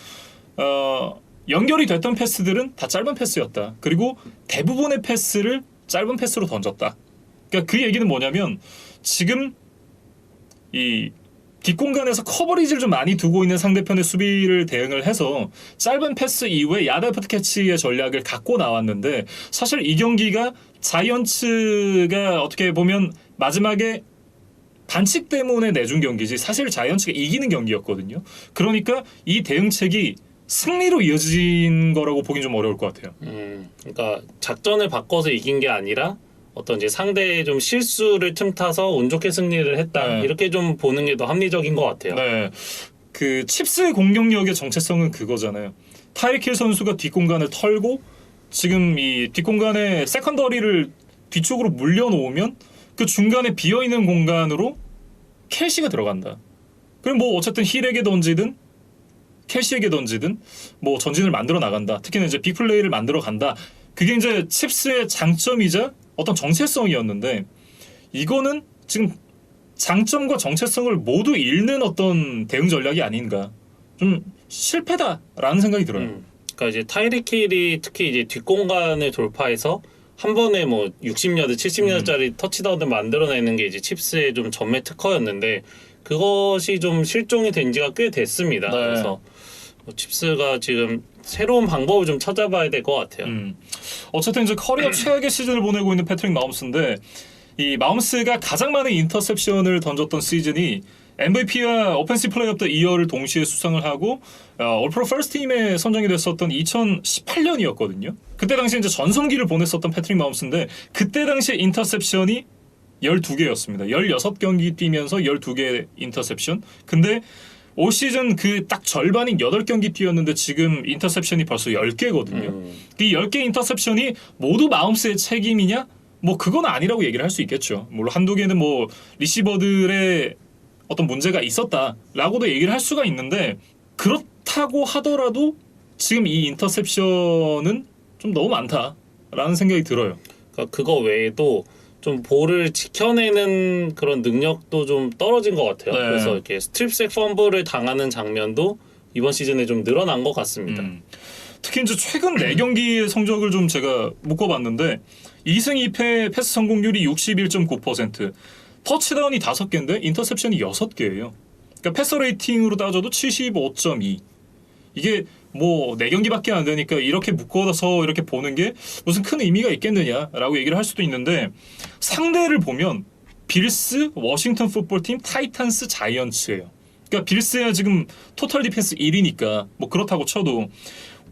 연결이 됐던 패스들은 다 짧은 패스였다. 그리고 대부분의 패스를 짧은 패스로 던졌다. 그러니까 그 얘기는 뭐냐면 지금 이 뒷공간에서 커버리지를 좀 많이 두고 있는 상대편의 수비를 대응을 해서 짧은 패스 이후에 야드 애프터 캐치의 전략을 갖고 나왔는데 사실 이 경기가 자이언츠가 어떻게 보면 마지막에 반칙 때문에 내준 경기지 사실 자이언츠가 이기는 경기였거든요. 그러니까 이 대응책이 승리로 이어진 거라고 보긴 좀 어려울 것 같아요. 그러니까 작전을 바꿔서 이긴 게 아니라 어떤 이제 상대의 좀 실수를 틈타서 운 좋게 승리를 했다. 네. 이렇게 좀 보는 게 더 합리적인 것 같아요. 네. 그 칩스의 공격력의 정체성은 그거잖아요. 타이릭 힐 선수가 뒷공간을 털고 지금 이 뒷공간에 세컨더리를 뒤쪽으로 물려놓으면 그 중간에 비어있는 공간으로 켈시가 들어간다. 그럼 뭐 어쨌든 힐에게 던지든 켈시에게 던지든 뭐 전진을 만들어 나간다. 특히나 이제 빅플레이를 만들어 간다. 그게 이제 칩스의 장점이자 어떤 정체성이었는데 이거는 지금 장점과 정체성을 모두 잃는 어떤 대응 전략이 아닌가. 좀 실패다라는 생각이 들어요. 그러니까 이제 타이릭 힐이 특히 이제 뒷공간을 돌파해서 한 번에 뭐 60야드, 70야드짜리 터치다운을 만들어내는 게 이제 칩스의 좀 전매 특허였는데 그것이 좀 실종이 된 지가 꽤 됐습니다. 네. 그래서 뭐 칩스가 지금 새로운 방법을 좀 찾아봐야 될 것 같아요. 어쨌든 이제 커리어 최악의 시즌을 보내고 있는 패트릭 마홈스인데 이 마홈스가 가장 많은 인터셉션을 던졌던 시즌이 MVP와 오펜시브 플레이어 오브 더 이어를 동시에 수상을 하고 올프로 퍼스트 팀에 선정이 됐었던 2018년이었거든요. 그때 당시 이제 전성기를 보냈었던 패트릭 마홈스인데 그때 당시에 인터셉션이 12개였습니다. 16경기 뛰면서 12개의 인터셉션. 근데 올 시즌 그 딱 절반인 8경기 뛰었는데 지금 인터셉션이 벌써 10개거든요. 이 10개 인터셉션이 모두 마홈스의 책임이냐? 뭐 그건 아니라고 얘기를 할 수 있겠죠. 물론 한두 개는 뭐 리시버들의 어떤 문제가 있었다라고도 얘기를 할 수가 있는데 그렇다고 하더라도 지금 이 인터셉션은 좀 너무 많다라는 생각이 들어요. 그러니까 그거 외에도 좀 볼을 지켜내는 그런 능력도 좀 떨어진 것 같아요. 네. 그래서 이렇게 스트립색 펌블을 당하는 장면도 이번 시즌에 좀 늘어난 것 같습니다. 특히 이제 최근 4경기의 성적을 좀 제가 묶어봤는데 2승 2패 패스 성공률이 61.9%, 터치다운이 5개인데 인터셉션이 6개예요. 그러니까 패서 레이팅으로 따져도 75.2. 이게 뭐 4경기밖에 안 되니까 이렇게 묶어서 이렇게 보는 게 무슨 큰 의미가 있겠느냐라고 얘기를 할 수도 있는데 상대를 보면 빌스, 워싱턴 풋볼팀, 타이탄스, 자이언츠예요. 그러니까 빌스야 지금 토탈 디펜스 1위니까 뭐 그렇다고 쳐도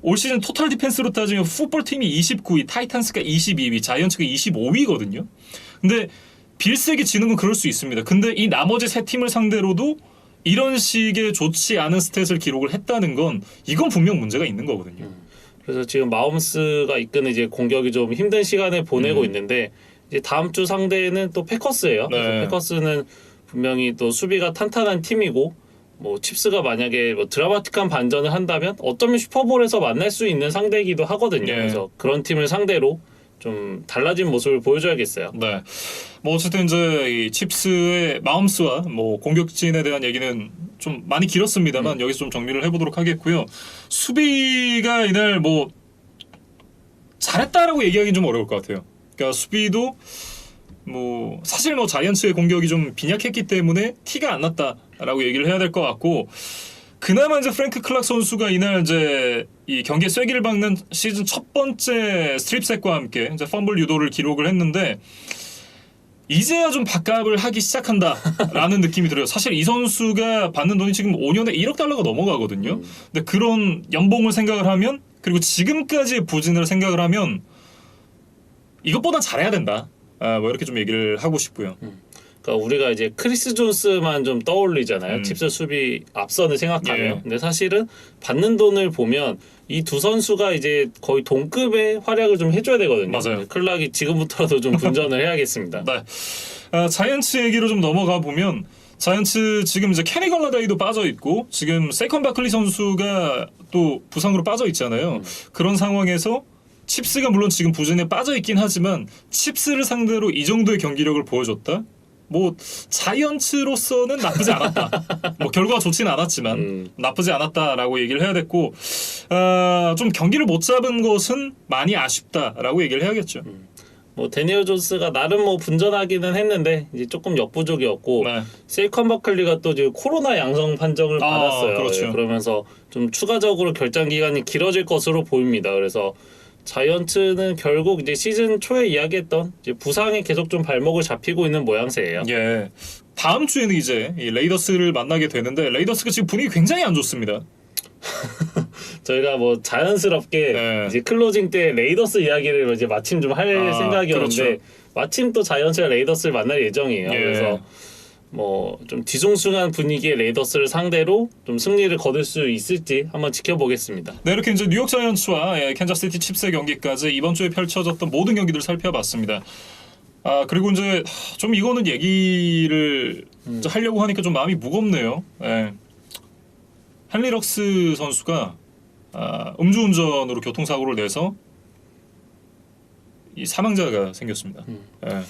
올 시즌 토탈 디펜스로 따지면 풋볼팀이 29위, 타이탄스가 22위, 자이언츠가 25위거든요. 근데 빌스에게 지는 건 그럴 수 있습니다. 근데 이 나머지 세 팀을 상대로도 이런 식의 좋지 않은 스탯을 기록을 했다는 건 이건 분명 문제가 있는 거거든요. 그래서 지금 마홈스가 이끄는 이제 공격이 좀 힘든 시간을 보내고 있는데 이제 다음 주 상대는 또 패커스예요. 네. 그래서 패커스는 분명히 또 수비가 탄탄한 팀이고 뭐 칩스가 만약에 뭐 드라마틱한 반전을 한다면 어쩌면 슈퍼볼에서 만날 수 있는 상대이기도 하거든요. 네. 그래서 그런 팀을 상대로 좀 달라진 모습을 보여줘야겠어요. 네. 뭐 어쨌든 이제 이 칩스의 마홈스와 뭐 공격진에 대한 얘기는 좀 많이 길었습니다만 여기서 좀 정리를 해보도록 하겠고요. 수비가 이날 뭐 잘했다라고 얘기하기는 좀 어려울 것 같아요. 그러니까 수비도 뭐 사실 뭐 자이언츠의 공격이 좀 빈약했기 때문에 티가 안 났다라고 얘기를 해야 될 것 같고 그나마 이제 프랭크 클락 선수가 이날 이제 이 경기에 쐐기를 박는 시즌 첫 번째 스트립셋과 함께 이제 펌블 유도를 기록을 했는데 이제야 좀 밥값을 하기 시작한다라는 느낌이 들어요. 사실 이 선수가 받는 돈이 지금 5년에 1억 달러가 넘어가거든요. 근데 그런 연봉을 생각을 하면 그리고 지금까지의 부진을 생각을 하면 이것보다 잘해야 된다. 뭐 이렇게 좀 얘기를 하고 싶고요. 그러니까 우리가 이제 크리스 존스만 좀 떠올리잖아요. 칩스 수비 앞선을 생각하면. 예. 근데 사실은 받는 돈을 보면 이 두 선수가 이제 거의 동급의 활약을 좀 해줘야 되거든요. 맞아요. 클락이 지금부터라도 좀 분전을 해야겠습니다. 네. 자이언츠 얘기로 좀 넘어가 보면 자이언츠 지금 이제 케니 갈라다이도 빠져 있고 지금 세컨 바클리 선수가 또 부상으로 빠져 있잖아요. 그런 상황에서 칩스가 물론 지금 부진에 빠져 있긴 하지만 칩스를 상대로 이 정도의 경기력을 보여줬다. 뭐 자이언츠로서는 나쁘지 않았다. 뭐 결과가 좋지는 않았지만 나쁘지 않았다라고 얘기를 해야 됐고 좀 경기를 못 잡은 것은 많이 아쉽다라고 얘기를 해야겠죠. 뭐 데니얼 존스가 나름 뭐 분전하기는 했는데 이제 조금 역부족이었고 네. 세이컨 버클리가 또 지금 코로나 양성 판정을 받았어요. 그렇죠. 예, 그러면서 좀 추가적으로 결장 기간이 길어질 것으로 보입니다. 그래서 자이언츠는 결국 이제 시즌 초에 이야기했던 이제 부상에 계속 좀 발목을 잡히고 있는 모양새예요. 예. 다음 주에는 이제 이 레이더스를 만나게 되는데 레이더스가 지금 분위기 굉장히 안 좋습니다. 저희가 뭐 자연스럽게 네. 이제 클로징 때 레이더스 이야기를 이제 마침 좀 할 생각이었는데 그렇죠. 마침 또 자이언츠가 레이더스를 만날 예정이에요. 예. 그래서 뭐 좀 뒤숭숭한 분위기의 레이더스를 상대로 좀 승리를 거둘 수 있을지 한번 지켜보겠습니다. 네, 이렇게 이제 뉴욕 자이언츠와 캔자스시티 칩스의 경기까지 이번 주에 펼쳐졌던 모든 경기들을 살펴봤습니다. 그리고 이제 좀 이거는 얘기를 하려고 하니까 좀 마음이 무겁네요. 예. 헨리 럭스 선수가 음주운전으로 교통사고를 내서 이 사망자가 생겼습니다. 예.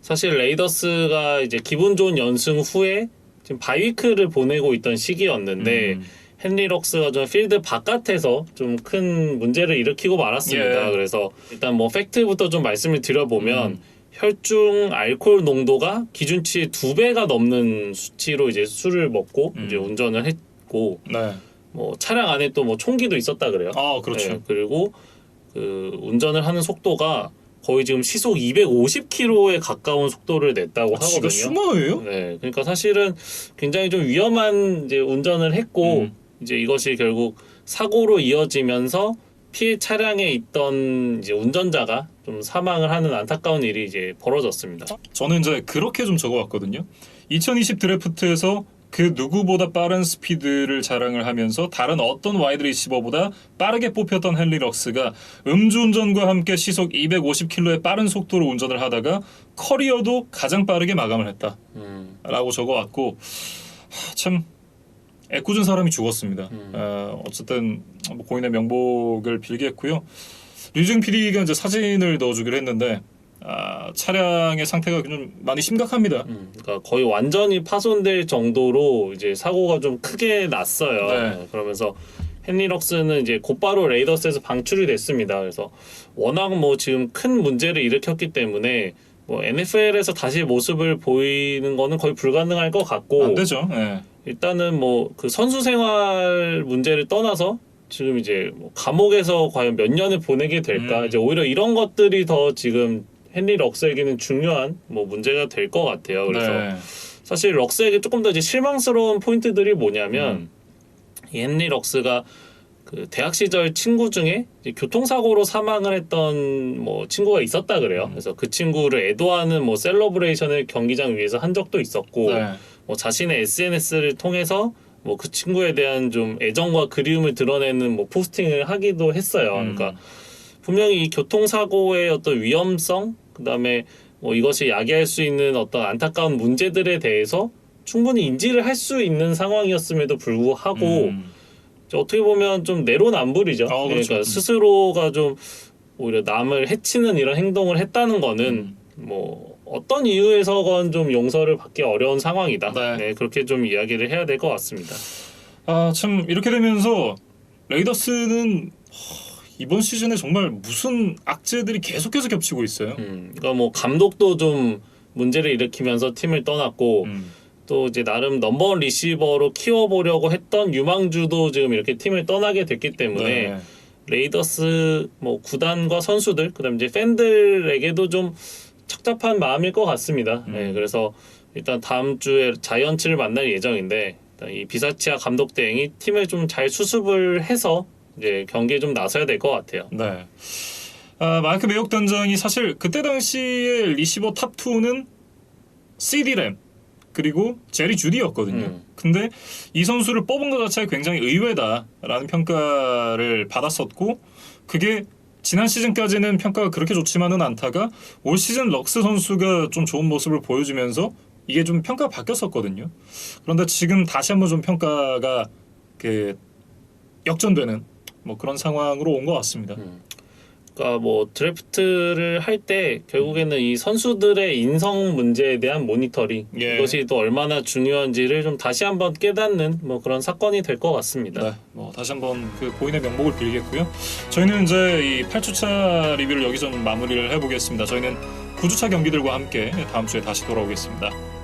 사실 레이더스가 이제 기분 좋은 연승 후에 지금 바이위크를 보내고 있던 시기였는데 헨리 럭스가 좀 필드 바깥에서 좀 큰 문제를 일으키고 말았습니다. 예. 그래서 일단 뭐 팩트부터 좀 말씀을 드려보면 혈중 알코올 농도가 기준치 2배가 넘는 수치로 이제 술을 먹고 이제 운전을 했고 네. 뭐 차량 안에 또 뭐 총기도 있었다 그래요. 그렇죠. 네, 그리고 그 운전을 하는 속도가 거의 지금 시속 250km에 가까운 속도를 냈다고 지가 하거든요. 슈머예요? 네, 그러니까 사실은 굉장히 좀 위험한 이제 운전을 했고 이제 이것이 결국 사고로 이어지면서 피해 차량에 있던 이제 운전자가 좀 사망을 하는 안타까운 일이 이제 벌어졌습니다. 저는 이제 그렇게 좀 적어왔거든요. 2020 드래프트에서 그 누구보다 빠른 스피드를 자랑을 하면서 다른 어떤 와이드 리시버보다 빠르게 뽑혔던 헨리 럭스가 음주운전과 함께 시속 250km의 빠른 속도로 운전을 하다가 커리어도 가장 빠르게 마감을 했다라고 적어왔고 참 애꿎은 사람이 죽었습니다. 어쨌든 뭐 고인의 명복을 빌겠고요. 류중 PD가 이제 사진을 넣어주기로 했는데 차량의 상태가 좀 많이 심각합니다. 그러니까 거의 완전히 파손될 정도로 이제 사고가 좀 크게 났어요. 네. 그러면서 헨리 럭스는 이제 곧바로 레이더스에서 방출이 됐습니다. 그래서 워낙 뭐 지금 큰 문제를 일으켰기 때문에 뭐 NFL에서 다시 모습을 보이는 거는 거의 불가능할 것 같고 안 되죠. 네. 일단은 뭐 그 선수 생활 문제를 떠나서 지금 이제 뭐 감옥에서 과연 몇 년을 보내게 될까 이제 오히려 이런 것들이 더 지금 헨리 럭스에게는 중요한 뭐 문제가 될 것 같아요. 그래서 네. 사실 럭스에게 조금 더 이제 실망스러운 포인트들이 뭐냐면 이 헨리 럭스가 그 대학 시절 친구 중에 이제 교통사고로 사망을 했던 뭐 친구가 있었다 그래요. 그래서 그 친구를 애도하는 뭐 셀러브레이션을 경기장 위에서 한 적도 있었고 네. 뭐 자신의 SNS를 통해서 뭐 그 친구에 대한 좀 애정과 그리움을 드러내는 뭐 포스팅을 하기도 했어요. 그러니까 분명히 이 교통사고의 어떤 위험성, 그다음에 뭐 이것이 야기할 수 있는 어떤 안타까운 문제들에 대해서 충분히 인지를 할 수 있는 상황이었음에도 불구하고 어떻게 보면 좀 내로남불이죠. 그렇죠. 그러니까 스스로가 좀 오히려 남을 해치는 이런 행동을 했다는 거는 뭐 어떤 이유에서건 좀 용서를 받기 어려운 상황이다. 네. 네, 그렇게 좀 이야기를 해야 될 것 같습니다. 참 이렇게 되면서 레이더스는 이번 시즌에 정말 무슨 악재들이 계속해서 겹치고 있어요. 그러니까 뭐 감독도 좀 문제를 일으키면서 팀을 떠났고 또 이제 나름 넘버원 리시버로 키워보려고 했던 유망주도 지금 이렇게 팀을 떠나게 됐기 때문에 네. 레이더스 뭐 구단과 선수들 그다음 이제 팬들에게도 좀 착잡한 마음일 것 같습니다. 네, 그래서 일단 다음 주에 자이언츠를 만날 예정인데 일단 이 비사치아 감독 대행이 팀을 좀 잘 수습을 해서 이제 경기에 좀 나서야 될 것 같아요. 네. 마이크 메이옥 단장이 사실 그때 당시에 리시버 탑 2는 CD 램 그리고 제리 주디였거든요. 근데 이 선수를 뽑은 것 자체가 굉장히 의외다라는 평가를 받았었고 그게 지난 시즌까지는 평가가 그렇게 좋지만은 않다가 올 시즌 럭스 선수가 좀 좋은 모습을 보여주면서 이게 좀 평가가 바뀌었었거든요. 그런데 지금 다시 한번 좀 평가가 그 역전되는 뭐 그런 상황으로 온 것 같습니다. 그러니까 뭐 드래프트를 할 때 결국에는 이 선수들의 인성 문제에 대한 모니터링 예. 이것이 또 얼마나 중요한지를 좀 다시 한번 깨닫는 뭐 그런 사건이 될 것 같습니다. 네, 뭐 다시 한번 그 고인의 명복을 빌겠고요. 저희는 이제 이 8주차 리뷰를 여기서 마무리를 해보겠습니다. 저희는 9주차 경기들과 함께 다음 주에 다시 돌아오겠습니다.